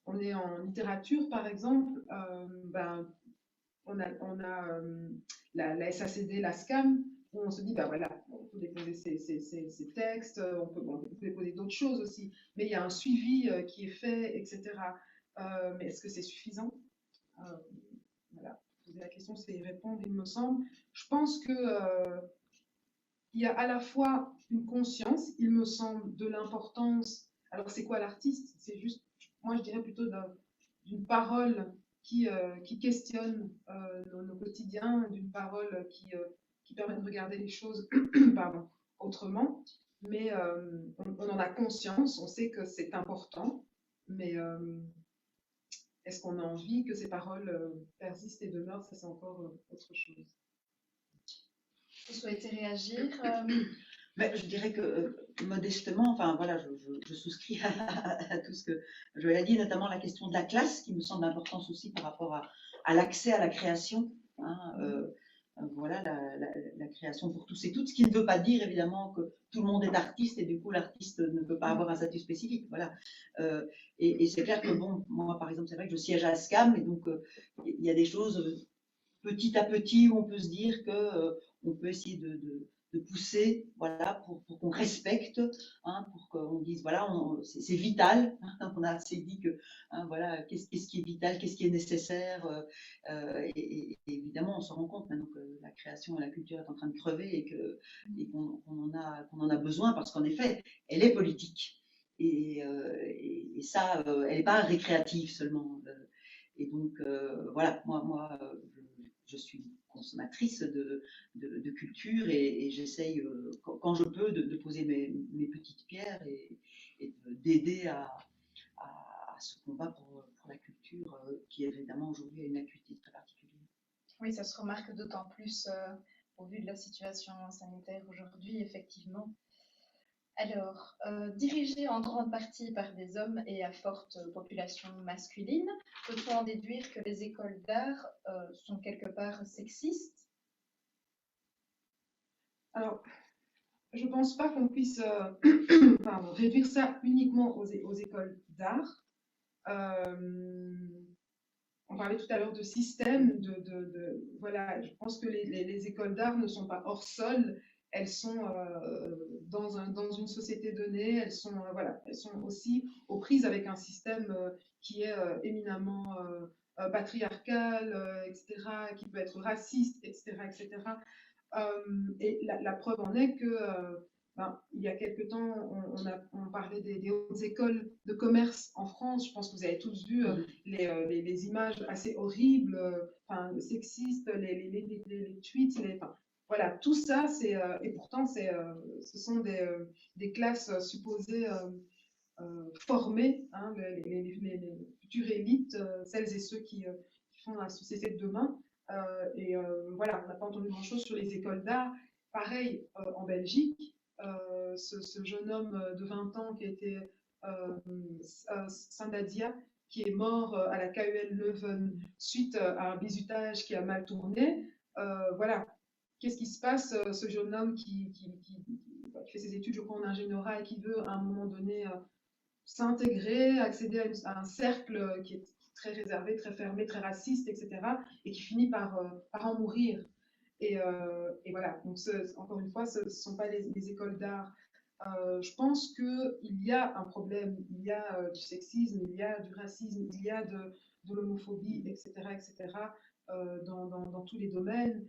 on est en littérature, par exemple, on a la SACD, la SCAM, où on se dit, voilà, on peut déposer ces textes, on peut déposer d'autres choses aussi, mais il y a un suivi qui est fait, etc. Mais est-ce que c'est suffisant? Voilà, poser la question, c'est y répondre, il me semble. Je pense que il y a à la fois une conscience, il me semble, de l'importance. Alors, c'est quoi l'artiste? C'est juste, moi, je dirais plutôt d'une parole qui questionne nos quotidiens, d'une parole qui permet de regarder les choses pardon, autrement. Mais on en a conscience, on sait que c'est important, mais est-ce qu'on a envie que ces paroles persistent et demeurent? Ça, c'est encore autre chose. Vous souhaitez réagir Mais je dirais que modestement, enfin voilà, je souscris à tout ce que Joël a dit, notamment la question de la classe, qui me semble importante aussi par rapport à l'accès à la création. Hein, voilà, la création pour tous et toutes, ce qui ne veut pas dire évidemment que tout le monde est artiste et du coup l'artiste ne peut pas avoir un statut spécifique. Voilà. Et c'est clair que bon, moi par exemple, c'est vrai que je siège à SCAM et donc il y a des choses petit à petit où on peut se dire que on peut essayer de pousser, voilà, pour qu'on respecte, hein, pour qu'on dise, voilà, c'est vital. Hein, on a assez dit que, hein, voilà, qu'est-ce qui est vital, qu'est-ce qui est nécessaire. Et évidemment, on se rend compte maintenant que la création et la culture est en train de crever et qu'on en a besoin parce qu'en effet, elle est politique. Et ça, elle n'est pas récréative seulement. Et donc, voilà, moi je suis consommatrice de culture et j'essaye, quand je peux, de poser mes petites pierres et d'aider à ce combat pour la culture qui, évidemment, aujourd'hui a une acuité très particulière. Oui, ça se remarque d'autant plus au vu de la situation sanitaire aujourd'hui, effectivement. Alors, dirigé en grande partie par des hommes et à forte population masculine, peut-on en déduire que les écoles d'art sont quelque part sexistes? Alors, je ne pense pas qu'on puisse réduire ça uniquement aux écoles d'art. On parlait tout à l'heure de système, voilà, je pense que les écoles d'art ne sont pas hors sol, elles sont dans une société donnée, elles sont aussi aux prises avec un système qui est éminemment patriarcal, etc., qui peut être raciste, etc., etc. Et la preuve en est que il y a quelque temps, on parlait des hautes écoles de commerce en France. Je pense que vous avez tous vu les images assez horribles, sexistes, les tweets. voilà, tout ça, et pourtant, ce sont des classes supposées former, hein, les futures élites, celles et ceux qui font la société de demain. Voilà, on n'a pas entendu grand-chose sur les écoles d'art. Pareil, en Belgique, ce jeune homme de 20 ans qui a été Sandadia, qui est mort à la KUL Leuven suite à un bizutage qui a mal tourné. Voilà, qu'est-ce qui se passe? Ce jeune homme qui fait ses études, je crois, en ingénierie et qui veut à un moment donné s'intégrer, accéder à un cercle qui est très réservé, très fermé, très raciste, etc., et qui finit par en mourir. Et voilà, donc encore une fois, ce ne sont pas les écoles d'art. Je pense qu'il y a un problème, il y a du sexisme, il y a du racisme, il y a de l'homophobie, etc., dans tous les domaines.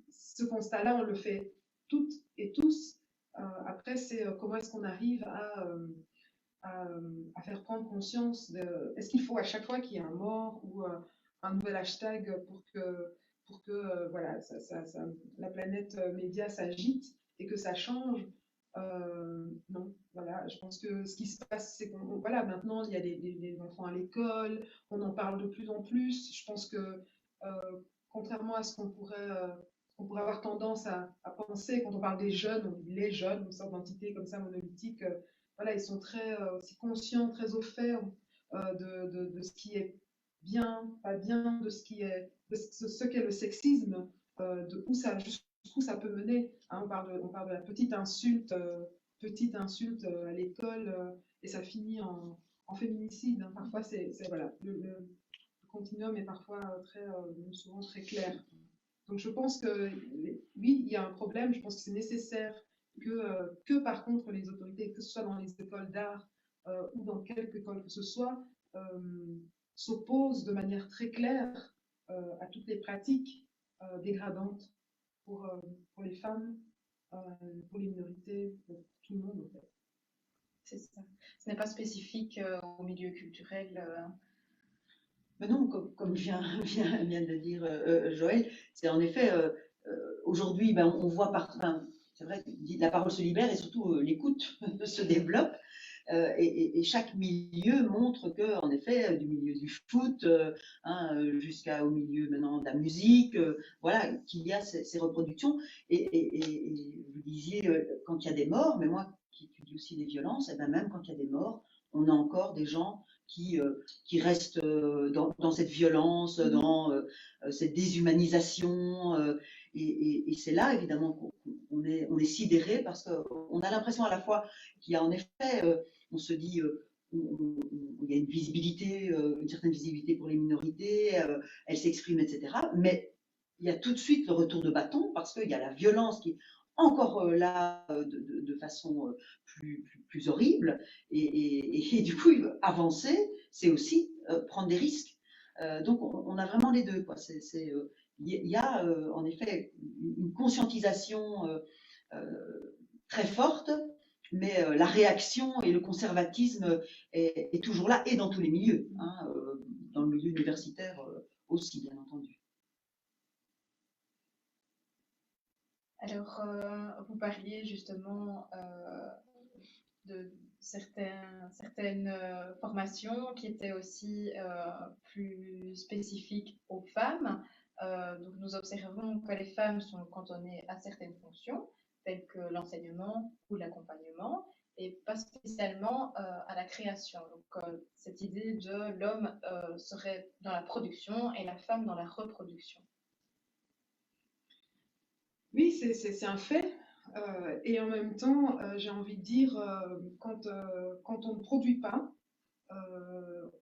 Ce constat-là, on le fait toutes et tous. Après, c'est comment est-ce qu'on arrive à faire prendre conscience de... Est-ce qu'il faut à chaque fois qu'il y ait un mort ou un nouvel hashtag pour que voilà, la planète média s'agite et que ça change? Non, voilà, je pense que ce qui se passe, c'est qu'on, voilà, maintenant il y a des enfants à l'école, on en parle de plus en plus. Je pense que contrairement à ce qu'on pourrait avoir tendance à penser quand on parle des jeunes, on dit les jeunes, une sorte d'entité comme ça monolithique, voilà, ils sont très aussi conscients, très au fait de ce qui est bien, pas bien, de ce qui est, de ce qu'est le sexisme, de où ça, jusqu'où ça peut mener. Hein, on parle de la petite insulte à l'école, et ça finit en féminicide. Hein. Parfois, voilà, le continuum est parfois souvent très clair. Donc je pense que oui, il y a un problème. Je pense que c'est nécessaire que par contre les autorités, que ce soit dans les écoles d'art ou dans quelque école que ce soit, s'opposent de manière très claire à toutes les pratiques dégradantes pour les femmes, pour les minorités, pour tout le monde en fait. C'est ça. Ce n'est pas spécifique au milieu culturel. Mais non, comme vient de le dire Joël, c'est en effet, aujourd'hui, ben, on voit partout, ben, c'est vrai que la parole se libère et surtout l'écoute se développe. Et chaque milieu montre que, en effet, du milieu du foot jusqu'au milieu maintenant de la musique, voilà, qu'il y a ces reproductions. Et vous disiez, quand il y a des morts, mais moi qui étudie aussi les violences, et ben même quand il y a des morts, on a encore des gens qui restent dans cette violence, dans cette déshumanisation. Et c'est là, évidemment, qu'on est sidéré parce qu'on a l'impression à la fois qu'il y a en effet, on se dit, il y a une visibilité, une certaine visibilité pour les minorités, elles s'expriment, etc. Mais il y a tout de suite le retour de bâton parce qu'il y a la violence qui est encore là de façon plus horrible. Et du coup, avancer, c'est aussi prendre des risques. Donc, on a vraiment les deux, quoi. Il y a en effet une conscientisation très forte, mais la réaction et le conservatisme est toujours là, et dans tous les milieux, hein, dans le milieu universitaire aussi, bien entendu. Alors, vous parliez justement de certaines formations qui étaient aussi plus spécifiques aux femmes. Donc, nous observons que les femmes sont cantonnées à certaines fonctions, telles que l'enseignement ou l'accompagnement, et pas spécialement à la création. Donc, cette idée de l'homme serait dans la production et la femme dans la reproduction. Oui, c'est un fait. Et en même temps, j'ai envie de dire, quand on ne produit pas,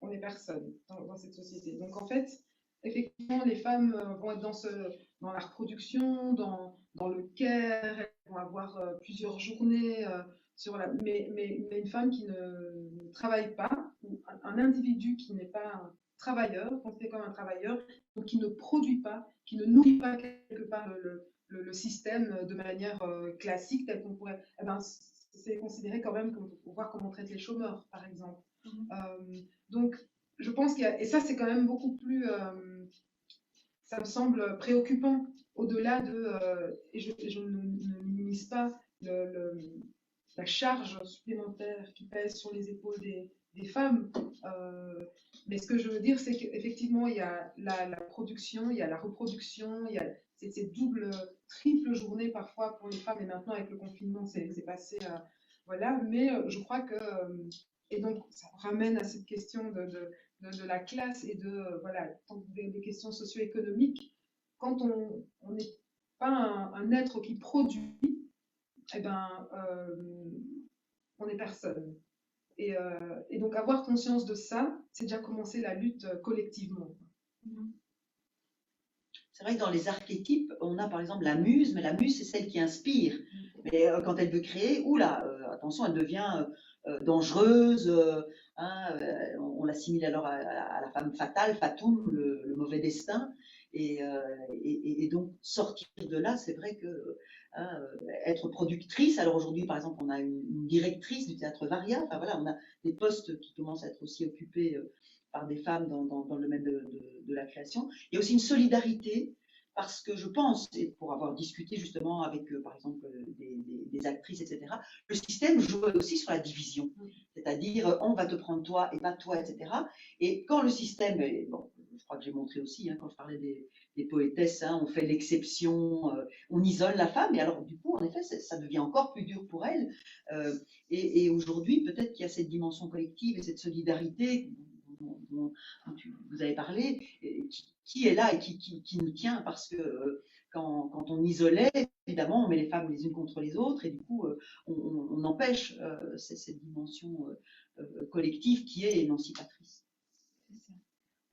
on n'est personne dans cette société. Donc en fait, effectivement, les femmes vont être dans la reproduction, dans le care, elles vont avoir plusieurs journées mais une femme qui ne travaille pas, ou un individu qui n'est pas un travailleur, considéré comme un travailleur, donc qui ne produit pas, qui ne nourrit pas quelque part le système de manière classique, tel qu'on pourrait. Eh ben, c'est considéré quand même, pour voir comment on traite les chômeurs, par exemple. Donc, je pense et ça, c'est quand même beaucoup plus ça me semble préoccupant, au-delà et je ne minimise pas la charge supplémentaire qui pèse sur les épaules des femmes. Mais ce que je veux dire, c'est qu'effectivement, il y a la production, il y a la reproduction, il y a ces doubles, triples journées parfois pour les femmes, et maintenant avec le confinement, c'est passé, voilà. Mais je crois que, et donc ça ramène à cette question de la classe et voilà, des questions socio-économiques. Quand on n'est pas un être qui produit, eh ben, on n'est personne. Et donc avoir conscience de ça, c'est déjà commencer la lutte collectivement. C'est vrai que dans les archétypes, on a par exemple la muse, mais la muse, c'est celle qui inspire. Mais quand elle veut créer, oula, attention, elle devient dangereuse. On l'assimile alors à la femme fatale, Fatoum, le mauvais destin. Et donc, sortir de là, c'est vrai que être productrice. Alors aujourd'hui, par exemple, on a une directrice du théâtre Varia. Enfin voilà, on a des postes qui commencent à être aussi occupés par des femmes dans le domaine de la création. Il y a aussi une solidarité, parce que je pense, et pour avoir discuté justement avec, par exemple, des actrices, etc., le système joue aussi sur la division. C'est-à-dire, on va te prendre toi et pas toi, etc. Et quand le système, bon, je crois que j'ai montré aussi, quand je parlais des poétesses, on fait l'exception, on isole la femme, et alors du coup, en effet, ça devient encore plus dur pour elle. Et aujourd'hui, peut-être qu'il y a cette dimension collective et cette solidarité dont vous avez parlé, qui est là et qui nous tient, parce que quand on isolait, évidemment, on met les femmes les unes contre les autres, et du coup, on empêche cette dimension collective qui est émancipatrice.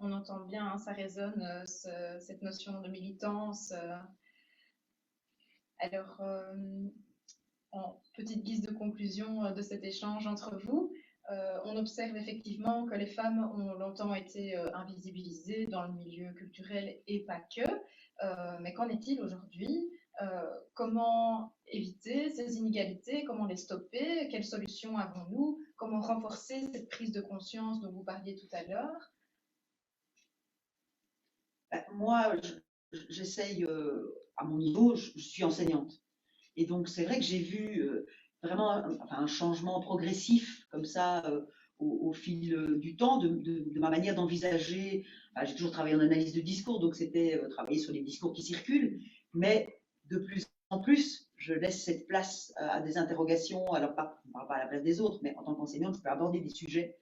On entend bien, ça résonne, cette notion de militance. Alors, en petite guise de conclusion de cet échange entre vous, on observe effectivement que les femmes ont longtemps été invisibilisées dans le milieu culturel et pas que. Mais qu'en est-il aujourd'hui? Comment éviter ces inégalités? Comment les stopper? Quelles solutions avons-nous? Comment renforcer cette prise de conscience dont vous parliez tout à l'heure? Moi, j'essaye, à mon niveau, je suis enseignante. Et donc, c'est vrai que j'ai vu vraiment un changement progressif, comme ça, au fil du temps, de ma manière d'envisager. J'ai toujours travaillé en analyse de discours, donc c'était travailler sur les discours qui circulent. Mais de plus en plus, je laisse cette place à des interrogations. Alors, on ne parle pas à la place des autres, mais en tant qu'enseignante, je peux aborder des sujets.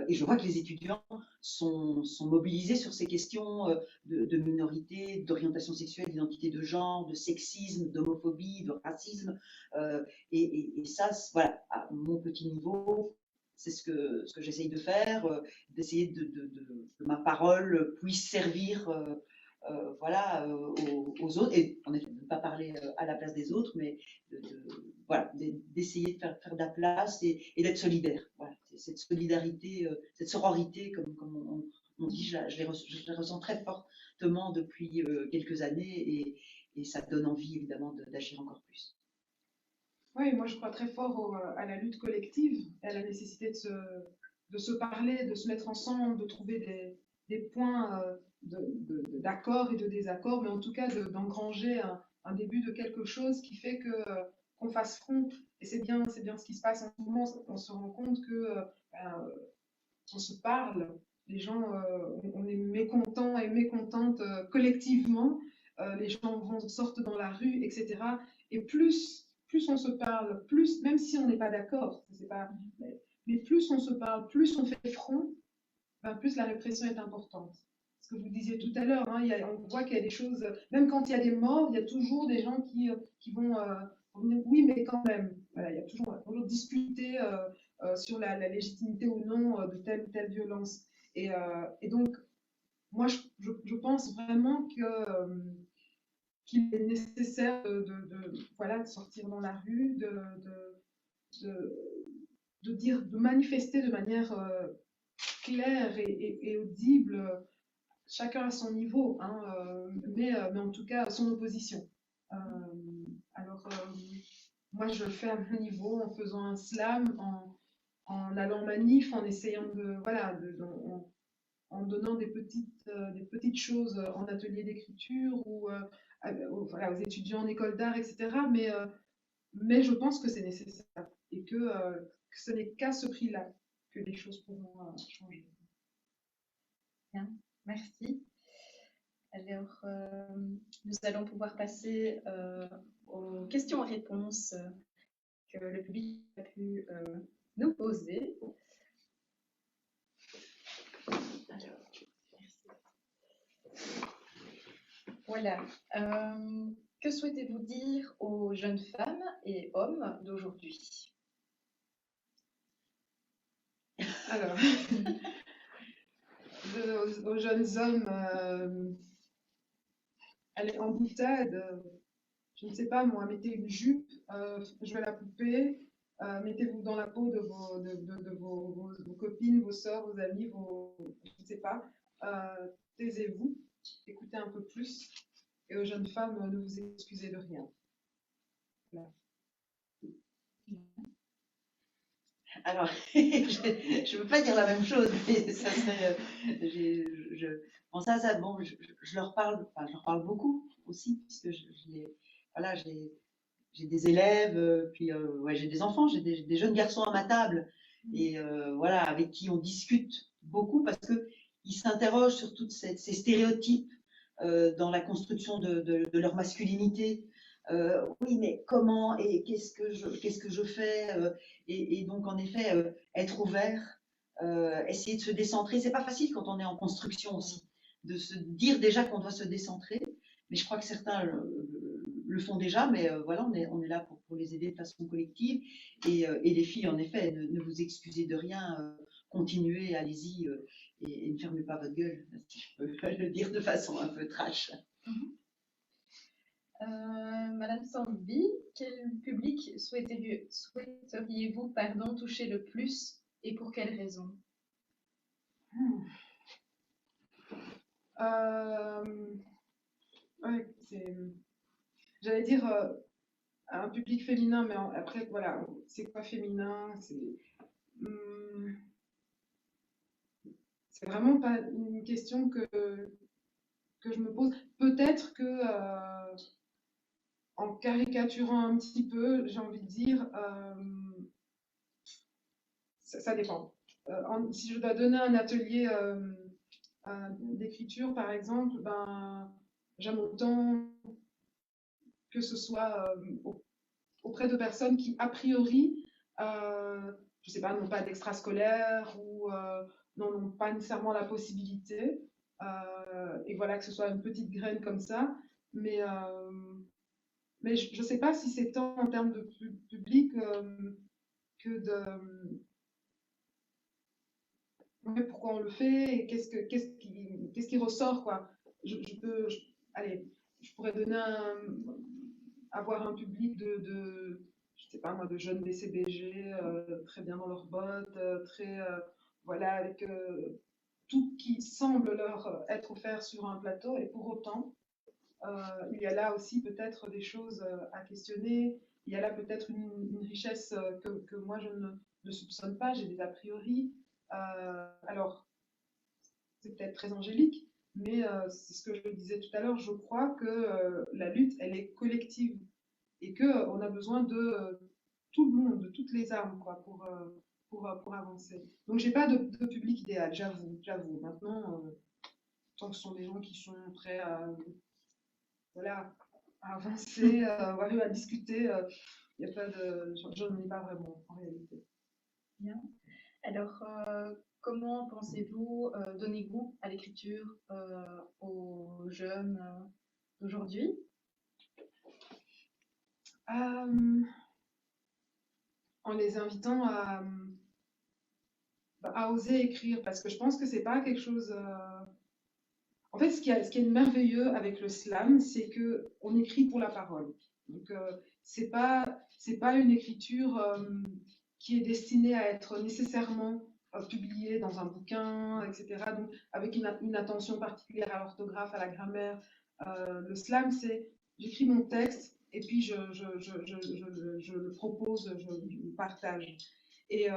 Et je vois que les étudiants sont mobilisés sur ces questions de minorité, d'orientation sexuelle, d'identité de genre, de sexisme, d'homophobie, de racisme. Et ça, voilà, à mon petit niveau, c'est ce que j'essaye de faire, d'essayer que ma parole puisse servir voilà, aux autres, et en effet, de ne pas parler à la place des autres, mais voilà, d'essayer de faire de la place et d'être solidaire. Voilà, cette solidarité, cette sororité, comme on dit, je la ressens très fortement depuis quelques années, et ça donne envie évidemment d'agir encore plus. Oui, moi je crois très fort à la lutte collective, et à la nécessité de se parler, de se mettre ensemble, de trouver des points d'accord et de désaccord, mais en tout cas d'engranger un début de quelque chose qui fait qu'on fasse front. Et c'est bien ce qui se passe en ce moment. On se rend compte que on se parle, les gens, on est mécontents et mécontentes collectivement, les gens sortent dans la rue, etc. Et plus on se parle, plus, même si on n'est pas d'accord, mais plus on se parle, plus on fait front, ben plus la répression est importante. Ce que vous disiez tout à l'heure, on voit qu'il y a des choses, même quand il y a des morts, il y a toujours des gens qui vont dire oui, mais quand même. Voilà, il y a toujours discuter sur la légitimité ou non de telle ou telle violence. Et donc, moi, je pense vraiment qu'il est nécessaire voilà, de sortir dans la rue, de manifester de manière claire et audible, chacun à son niveau, mais en tout cas son opposition. Alors, moi, je le fais à mon niveau en faisant un slam, en allant en manif, en essayant en donnant des petites choses en atelier d'écriture ou voilà, aux étudiants en école d'art, etc. Mais je pense que c'est nécessaire et que ce n'est qu'à ce prix-là que les choses pourront changer. Bien, merci. Alors, nous allons pouvoir passer aux questions-réponses que le public a pu nous poser. Alors, merci. Voilà. Que souhaitez-vous dire aux jeunes femmes et hommes d'aujourd'hui? Alors, aux jeunes hommes, allez, en boutade, je ne sais pas moi, mettez une jupe, jouez à la poupée, mettez-vous dans la peau de vos copines, vos sœurs, vos amis, je ne sais pas, taisez-vous, écoutez un peu plus, et aux jeunes femmes, ne vous excusez de rien. Voilà. Alors, je ne veux pas dire la même chose, mais ça serait. Bon, bon, je leur parle, enfin, je leur parle beaucoup aussi, puisque voilà, j'ai des élèves, puis ouais, j'ai des enfants, j'ai des jeunes garçons à ma table, et voilà, avec qui on discute beaucoup, parce qu'ils s'interrogent sur tous ces stéréotypes dans la construction de leur masculinité. Oui, mais comment et qu'est-ce que je fais et donc, en effet, être ouvert, essayer de se décentrer. C'est pas facile quand on est en construction aussi, de se dire déjà qu'on doit se décentrer. Mais je crois que certains le font déjà, mais voilà, on est là pour les aider de façon collective. Et les filles, en effet, ne vous excusez de rien, continuez, allez-y, et ne fermez pas votre gueule, si je peux le dire de façon un peu trash. Madame Sandby, quel public souhaiteriez-vous toucher le plus et pour quelles raisons? Ouais, j'allais dire un public féminin, mais après, voilà, c'est quoi féminin? C'est vraiment pas une question que je me pose. Peut-être que, en caricaturant un petit peu, j'ai envie de dire, ça dépend. Si je dois donner un atelier d'écriture, par exemple, ben, j'aime autant que ce soit auprès de personnes qui, a priori, je sais pas, n'ont pas d'extrascolaire ou n'ont pas nécessairement la possibilité. Et voilà, que ce soit une petite graine comme ça. Mais je ne sais pas si c'est tant en termes de public que de ouais, pourquoi on le fait et qu'est-ce qui ressort, quoi. Allez, je pourrais avoir un public je sais pas moi, de jeunes BCBG, très bien dans leurs bottes, très, voilà, avec tout qui semble leur être offert sur un plateau, et pour autant, il y a là aussi peut-être des choses à questionner, il y a là peut-être une richesse que moi je ne soupçonne pas, j'ai des a priori. Alors, c'est peut-être très angélique, mais c'est ce que je disais tout à l'heure, je crois que la lutte, elle est collective et qu'on a besoin de tout le monde, de toutes les armes, quoi, pour avancer. Donc, j'ai pas de public idéal, j'avoue. Maintenant, tant que ce sont des gens qui sont prêts voilà, à avancer, à discuter, il y a pas de, j'en ai pas vraiment, en réalité. Bien. Alors, comment pensez-vous donner goût à l'écriture aux jeunes d'aujourd'hui? En les invitant à oser écrire, parce que je pense que c'est pas quelque chose. En fait, ce qui est merveilleux avec le slam, c'est que on écrit pour la parole. Donc, c'est pas une écriture qui est destinée à être nécessairement publiée dans un bouquin, etc. Donc, avec une attention particulière à l'orthographe, à la grammaire. Le slam, c'est j'écris mon texte et puis je le propose, je le partage. Et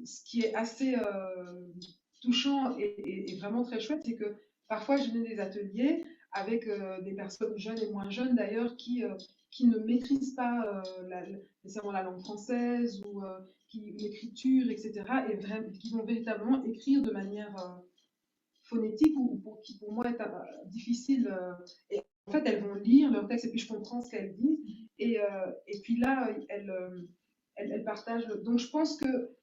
ce qui est assez touchant et vraiment très chouette, c'est que parfois je mets des ateliers avec des personnes jeunes et moins jeunes d'ailleurs qui ne maîtrisent pas nécessairement la langue française ou l'écriture, etc. et qui vont véritablement écrire de manière phonétique ou qui pour moi est difficile. Et en fait, elles vont lire leur texte et puis je comprends ce qu'elles disent. Et puis là, elles partagent. Donc je pense que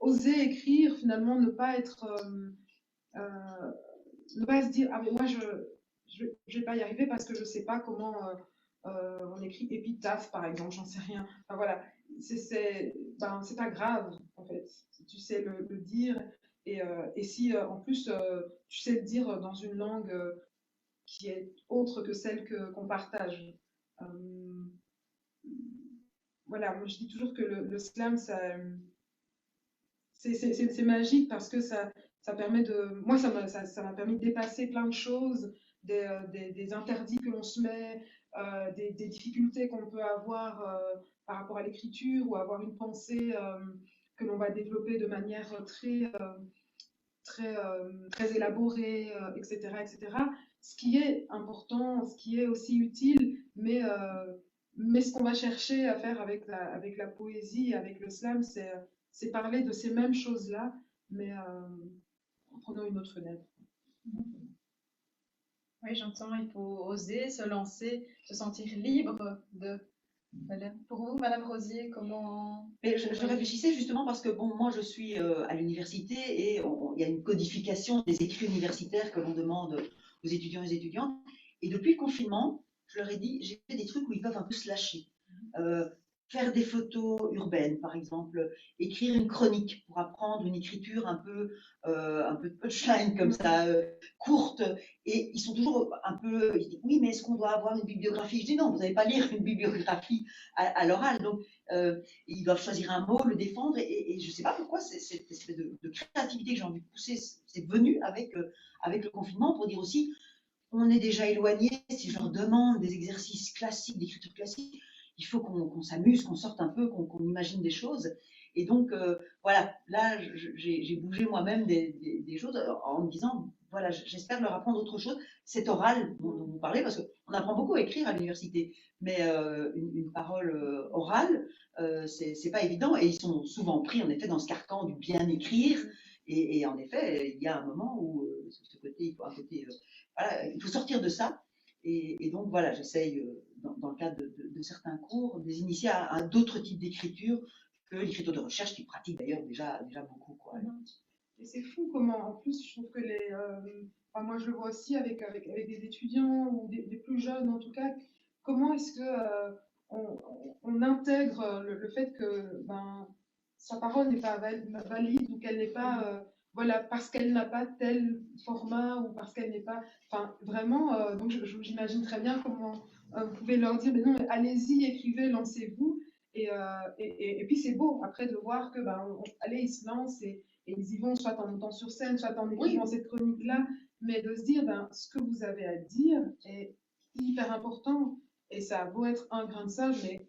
oser écrire, finalement, ne pas être, ne pas se dire, ah mais moi je vais pas y arriver parce que je sais pas comment on écrit épitaphe, par exemple, j'en sais rien. Enfin, voilà, c'est pas grave, en fait, si tu sais le dire. Et si en plus tu sais le dire dans une langue qui est autre que celle qu'on partage. Voilà, moi je dis toujours que le slam, c'est magique parce que ça permet de. Moi, ça m'a permis de dépasser plein de choses, des interdits que l'on se met, des difficultés qu'on peut avoir par rapport à l'écriture ou avoir une pensée que l'on va développer de manière très élaborée, etc., etc. Ce qui est important, ce qui est aussi utile, mais ce qu'on va chercher à faire avec la poésie, avec le slam, c'est parler de ces mêmes choses-là, mais en prenant une autre fenêtre. Oui, j'entends, il faut oser se lancer, se sentir libre de. Voilà. Pour vous, Madame Rosier, comment... Mais je réfléchissais justement parce que bon, moi je suis à l'université et il y a une codification des écrits universitaires que l'on demande aux étudiants et aux étudiantes. Et depuis le confinement, je leur ai dit, j'ai fait des trucs où ils peuvent un peu se lâcher. Faire des photos urbaines, par exemple, écrire une chronique pour apprendre une écriture un peu de punchline comme ça, courte. Et ils sont toujours un peu, ils disent, oui, mais est-ce qu'on doit avoir une bibliographie? Je dis non, vous n'allez pas lire une bibliographie à l'oral. Donc, ils doivent choisir un mot, le défendre. Et je ne sais pas pourquoi cette espèce de créativité que j'ai envie de pousser, c'est venu avec le confinement pour dire aussi, on est déjà éloigné. Si je leur demande des exercices classiques, d'écriture classique, il faut qu'on s'amuse, qu'on sorte un peu, qu'on imagine des choses. Et donc, voilà, là, j'ai bougé moi-même des choses en me disant, voilà, j'espère leur apprendre autre chose. Cet oral dont vous parlez, parce qu'on apprend beaucoup à écrire à l'université, mais une parole orale, c'est pas évident. Et ils sont souvent pris, en effet, dans ce carcan du bien écrire. Et en effet, il y a un moment où ce côté, voilà, il faut sortir de ça. Et donc, voilà, j'essaye, dans le cadre de certains cours, de les initier à d'autres types d'écriture que l'écriture de recherche, qui pratique d'ailleurs déjà beaucoup. Quoi. Et c'est fou comment, en plus, je trouve que enfin, moi je le vois aussi avec des étudiants ou des plus jeunes en tout cas, comment est-ce que on intègre le fait que sa parole n'est pas valide ou qu'elle n'est pas, voilà, parce qu'elle n'a pas tel format ou parce qu'elle n'est pas, enfin vraiment, donc j'imagine très bien comment vous pouvez leur dire, mais non, allez-y, écrivez, lancez-vous. Et puis c'est beau après de voir que, allez, ils se lancent et ils y vont soit en montant sur scène, soit en écrivant cette chronique-là, mais de se dire, ce que vous avez à dire est hyper important. Et ça a beau être un grain de sable, mais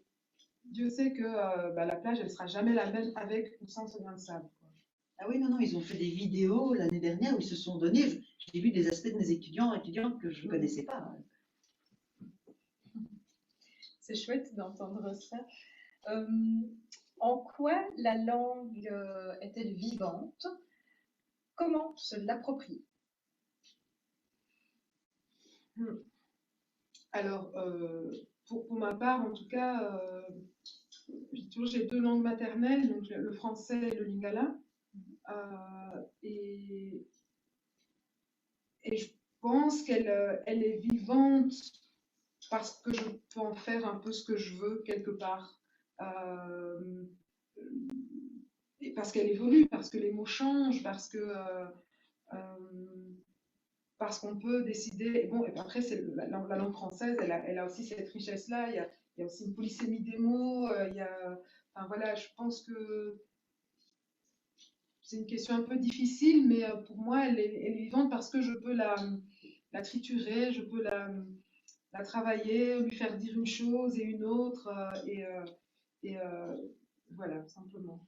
Dieu sait que la plage, elle ne sera jamais la même avec ou sans ce grain de sable. Ah oui, non, ils ont fait des vidéos l'année dernière où ils se sont donnés. J'ai vu des aspects de mes étudiantes que je ne connaissais pas. C'est chouette d'entendre ça. En quoi la langue est-elle vivante? Comment se l'approprier? Alors, pour ma part, en tout cas, j'ai deux langues maternelles, donc le français et le lingala. Et je pense qu'elle est vivante parce que je peux en faire un peu ce que je veux quelque part. Et parce qu'elle évolue, parce que les mots changent, parce qu'on peut décider. Bon, et après, la langue française, elle a aussi cette richesse-là. Il y a aussi une polysémie des mots. Enfin, voilà, je pense que c'est une question un peu difficile, mais pour moi, elle est vivante parce que je peux la triturer, je peux la travailler, lui faire dire une chose et une autre, et voilà, simplement.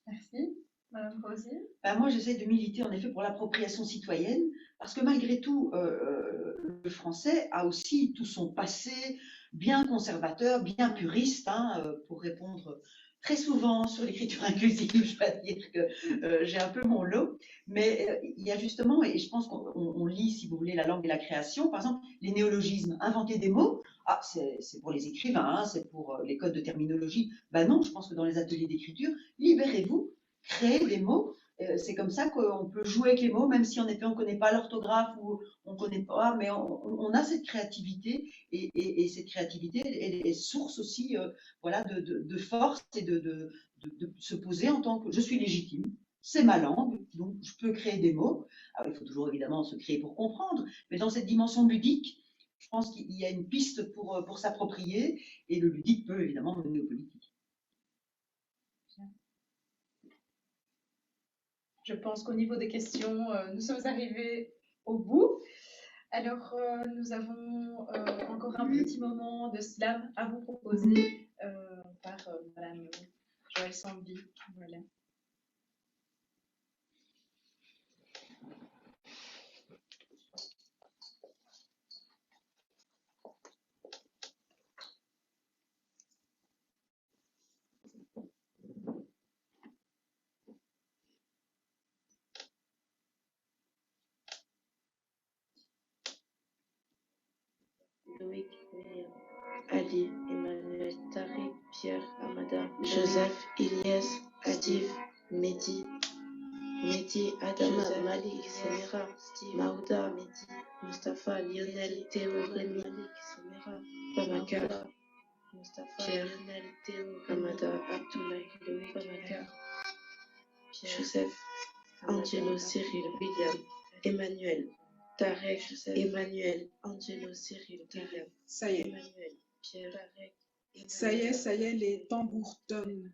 Merci. Madame Rosier? Ben, moi, j'essaie de militer en effet pour l'appropriation citoyenne, parce que malgré tout, le français a aussi tout son passé bien conservateur, bien puriste, hein, pour répondre très souvent sur l'écriture inclusive. Je dois dire que j'ai un peu mon lot, mais il y a justement, et je pense qu'on lit, si vous voulez, la langue et la création, par exemple, les néologismes, inventer des mots. Ah, c'est pour les écrivains, hein, c'est pour les codes de terminologie. Ben non, je pense que dans les ateliers d'écriture, libérez-vous, créez des mots. C'est comme ça qu'on peut jouer avec les mots, même si en effet on ne connaît pas l'orthographe ou on ne connaît pas, mais on a cette créativité et cette créativité est source aussi voilà, de force et de se poser en tant que je suis légitime, c'est ma langue, donc je peux créer des mots. Alors, il faut toujours évidemment se créer pour comprendre, mais dans cette dimension ludique, je pense qu'il y a une piste pour s'approprier et le ludique peut évidemment mener au politique. Je pense qu'au niveau des questions, nous sommes arrivés au bout. Alors, nous avons encore un petit moment de slam à vous proposer par Madame Joëlle Samby. Voilà. Loïc, William, Ali, Emmanuel, Tariq, Pierre, Amada, Joseph, Ilyes, Steve, Mehdi, Adama, Malik, Semira, Maouda, Mehdi, Mustapha, Lionel, Théo, Rémi, Bamakar, Pierre, Théo, Amada, Abdoulaye, Loïc, Bamakar, Joseph, Angelo, Cyril, William, Emmanuel, Tarek, Emmanuel, Angelo, Cyril, William. Ça y est. Emmanuel, Pierre, Tarek. Ça y est, les tambours tonnent.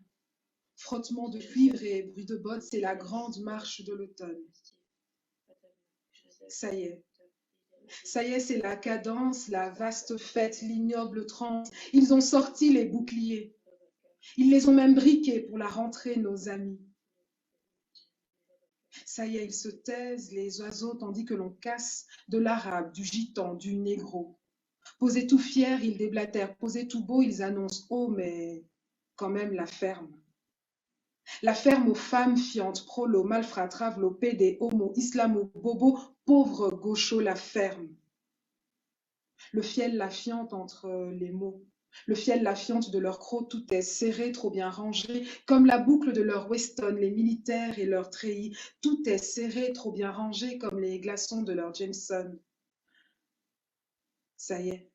Frottement de cuivre et bruit de bottes, c'est la grande marche de l'automne. Ça y est, c'est la cadence, la vaste fête, l'ignoble transe. Ils ont sorti les boucliers. Ils les ont même briqués pour la rentrée, nos amis. Ça y est, ils se taisent, les oiseaux, tandis que l'on casse de l'arabe, du gitan, du négro. Posés tout fiers, ils déblatèrent. Posés tout beaux, ils annoncent haut, mais quand même la ferme. La ferme aux femmes fiantes, prolo, malfrats, travelo, pédés, homo, islamo, bobo, pauvres gauchos, la ferme. Le fiel la fiante entre les mots. Le fiel la fiante de leur croc, tout est serré, trop bien rangé, comme la boucle de leur Weston, les militaires et leurs treillis. Tout est serré, trop bien rangé, comme les glaçons de leur Jameson. Ça y est.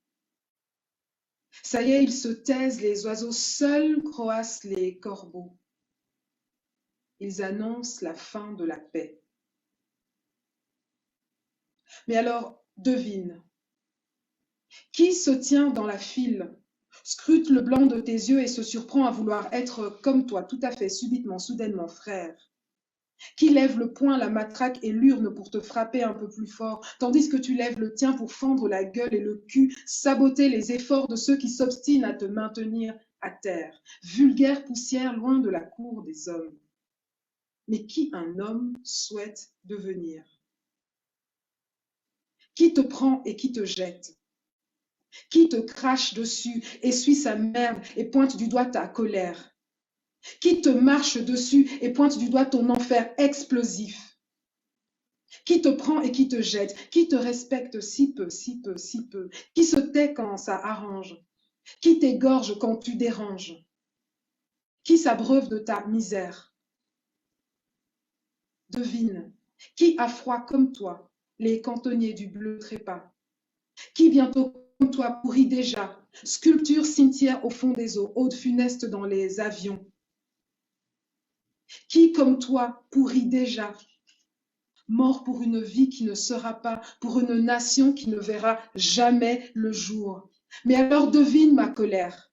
Ça y est, ils se taisent, les oiseaux seuls croassent les corbeaux. Ils annoncent la fin de la paix. Mais alors, devine. Qui se tient dans la file, scrute le blanc de tes yeux et se surprend à vouloir être comme toi, tout à fait, subitement, soudainement, frère? Qui lève le poing, la matraque et l'urne pour te frapper un peu plus fort, tandis que tu lèves le tien pour fendre la gueule et le cul, saboter les efforts de ceux qui s'obstinent à te maintenir à terre, vulgaire poussière loin de la cour des hommes. Mais qui un homme souhaite devenir? Qui te prend et qui te jette? Qui te crache dessus, essuie sa merde et pointe du doigt ta colère? Qui te marche dessus et pointe du doigt ton enfer explosif? Qui te prend et qui te jette? Qui te respecte si peu, si peu, si peu? Qui se tait quand ça arrange? Qui t'égorge quand tu déranges? Qui s'abreuve de ta misère? Devine, qui a froid comme toi, les cantonniers du bleu trépas? Qui bientôt comme toi pourrit déjà, sculpture cimetière au fond des eaux, ode funeste dans les avions? Qui comme toi pourrit déjà, mort pour une vie qui ne sera pas, pour une nation qui ne verra jamais le jour? Mais alors devine ma colère.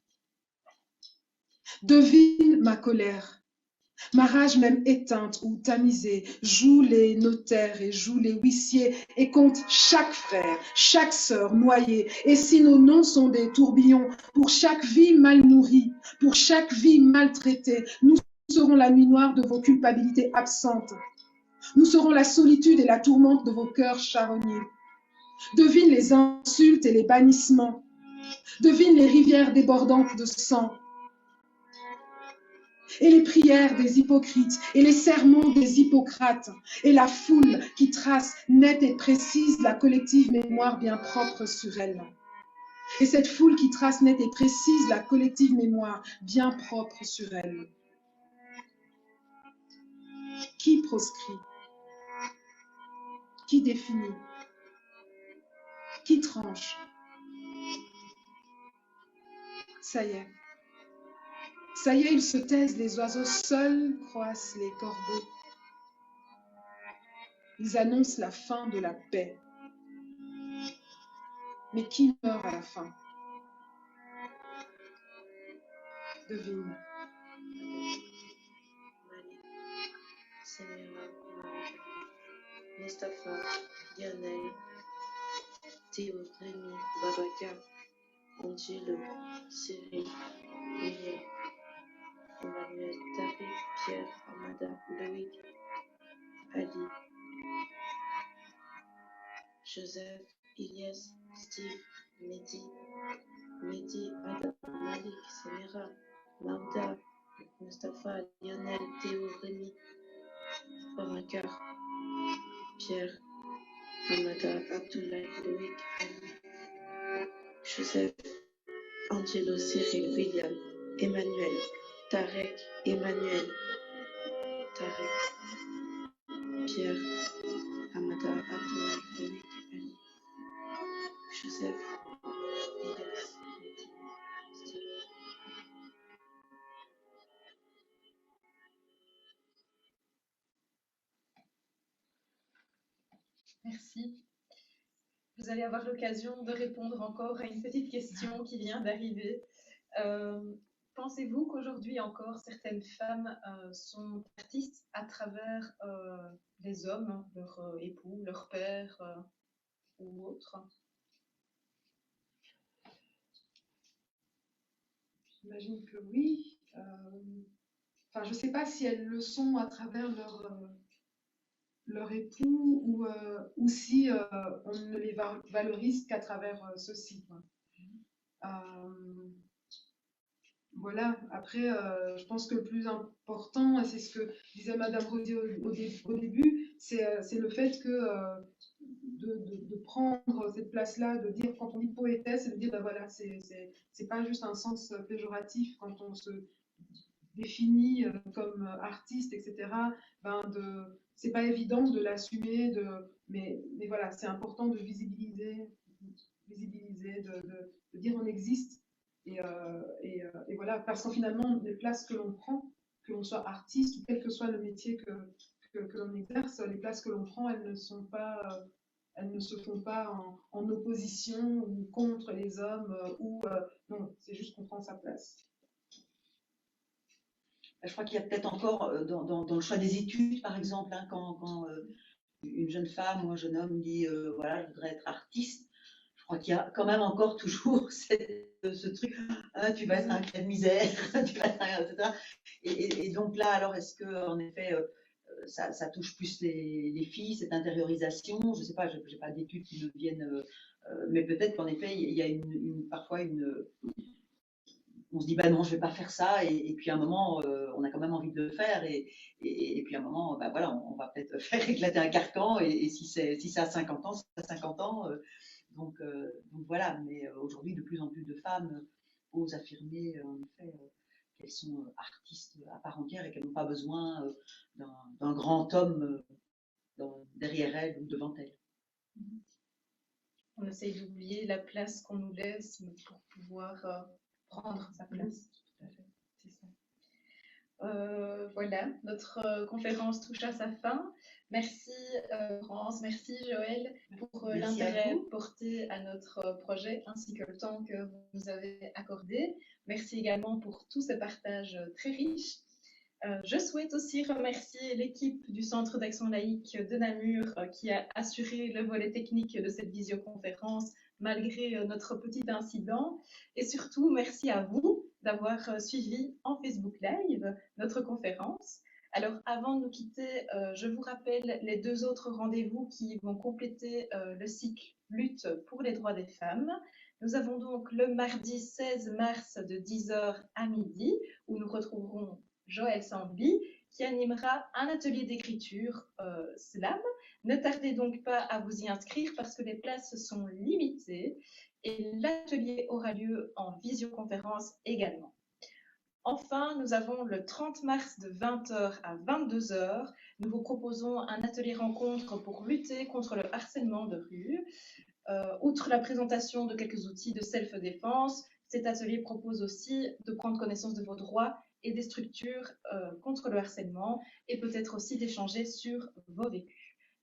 Devine ma colère. Ma rage même éteinte ou tamisée, joue les notaires et joue les huissiers et compte chaque frère, chaque sœur noyée. Et si nos noms sont des tourbillons, pour chaque vie mal nourrie, pour chaque vie maltraitée, nous serons la nuit noire de vos culpabilités absentes. Nous serons la solitude et la tourmente de vos cœurs charognés. Devine les insultes et les bannissements. Devine les rivières débordantes de sang. Et les prières des hypocrites, et les sermons des Hippocrates, et la foule qui trace nette et précise la collective mémoire bien propre sur elle. Et cette foule qui trace nette et précise la collective mémoire bien propre sur elle. Qui proscrit? Qui définit? Qui tranche? Ça y est. Ça y est, ils se taisent, les oiseaux seuls croissent les corbeaux. Ils annoncent la fin de la paix. Mais qui meurt à la fin? Devine. Malik, Samira, Mustapha, Lionel, Théo, Rémi, Babacar, Angelo, Cyril, William, Emmanuel, Tariq, Pierre, Amada, Loïc, Ali, Joseph, Ilyes, Steve, Mehdi, Adam, Malik, Samira, Magda, Mustapha, Lionel, Théo, Rémi, Babacar, Pierre, Amada, Abdoulaye, Loïc, Ali, Joseph, Angelo, Cyril, William, Emmanuel, Tarek, Emmanuel, Tarek, Pierre, Amada, Abdoulaye, Loïc, Ali, Joseph, Ilyes, Mehdi, Steve. Merci. Vous allez avoir l'occasion de répondre encore à une petite question qui vient d'arriver. Pensez-vous qu'aujourd'hui encore certaines femmes sont artistes à travers les hommes, leur époux, leur père ou autres? J'imagine que oui. Enfin, je ne sais pas si elles le sont à travers leur époux ou si on ne les valorise qu'à travers ceci. Voilà, après, je pense que le plus important, et c'est ce que disait Madame Rodier au début, c'est le fait que de prendre cette place-là, de dire quand on dit poétesse, c'est de dire, ben voilà, c'est pas juste un sens péjoratif quand on se définit comme artiste, etc. C'est pas évident de l'assumer, mais voilà, c'est important de visibiliser, de dire on existe. Et voilà, parce que finalement, les places que l'on prend, que l'on soit artiste ou quel que soit le métier que l'on exerce, les places que l'on prend, elles ne se font pas en opposition ou contre les hommes, non, c'est juste qu'on prend sa place. Je crois qu'il y a peut-être encore dans le choix des études, par exemple, hein, quand une jeune femme ou un jeune homme dit voilà, je voudrais être artiste. Je crois qu'il y a quand même encore toujours ce truc, hein, tu vas être un cas de misère, tu vas être un, etc. Et donc là, alors, est-ce que en effet, ça touche plus les filles, cette intériorisation? Je ne sais pas, je n'ai pas d'études qui me viennent, mais peut-être qu'en effet, il y a parfois on se dit, bah non, je ne vais pas faire ça, et puis à un moment, on a quand même envie de le faire, et puis à un moment, bah voilà, on va peut-être faire éclater un carcan, et si c'est à 50 ans, c'est à 50 ans. Donc voilà, mais aujourd'hui, de plus en plus de femmes osent affirmer, en effet, qu'elles sont artistes à part entière et qu'elles n'ont pas besoin d'un grand homme derrière elles ou devant elles. On essaye d'oublier la place qu'on nous laisse pour pouvoir prendre sa place. Tout à fait, c'est ça. Voilà, notre conférence touche à sa fin. Merci France, merci Joël pour l'intérêt porté à notre projet ainsi que le temps que vous nous avez accordé. Merci également pour tous ces partages très riches. Je souhaite aussi remercier l'équipe du Centre d'Action Laïque de Namur qui a assuré le volet technique de cette visioconférence malgré notre petit incident. Et surtout, merci à vous d'avoir suivi en Facebook Live notre conférence. Alors, avant de nous quitter, je vous rappelle les 2 autres rendez-vous qui vont compléter le cycle Lutte pour les droits des femmes. Nous avons donc le mardi 16 mars de 10h à midi, où nous retrouverons Joël Sandby, qui animera un atelier d'écriture slam. Ne tardez donc pas à vous y inscrire parce que les places sont limitées et l'atelier aura lieu en visioconférence également. Enfin, nous avons le 30 mars de 20h à 22h. Nous vous proposons un atelier rencontre pour lutter contre le harcèlement de rue. Outre la présentation de quelques outils de self-défense, cet atelier propose aussi de prendre connaissance de vos droits et des structures contre le harcèlement et peut-être aussi d'échanger sur vos vécus.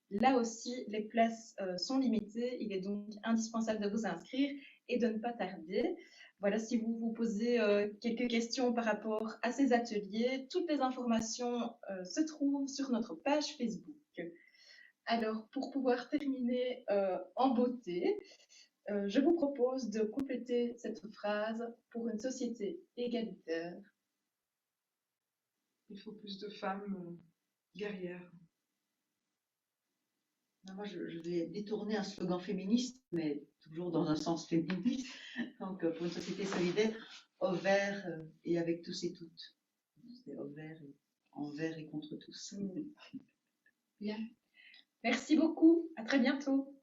Là aussi, les places sont limitées. Il est donc indispensable de vous inscrire et de ne pas tarder. Voilà, si vous vous posez quelques questions par rapport à ces ateliers, toutes les informations se trouvent sur notre page Facebook. Alors, pour pouvoir terminer en beauté, je vous propose de compléter cette phrase pour une société égalitaire. Il faut plus de femmes guerrières. Moi, je vais détourner un slogan féministe, mais toujours dans un sens féministe. Donc, pour une société solidaire, envers et avec tous et toutes. C'est envers et contre tous. Bien. Merci beaucoup. À très bientôt.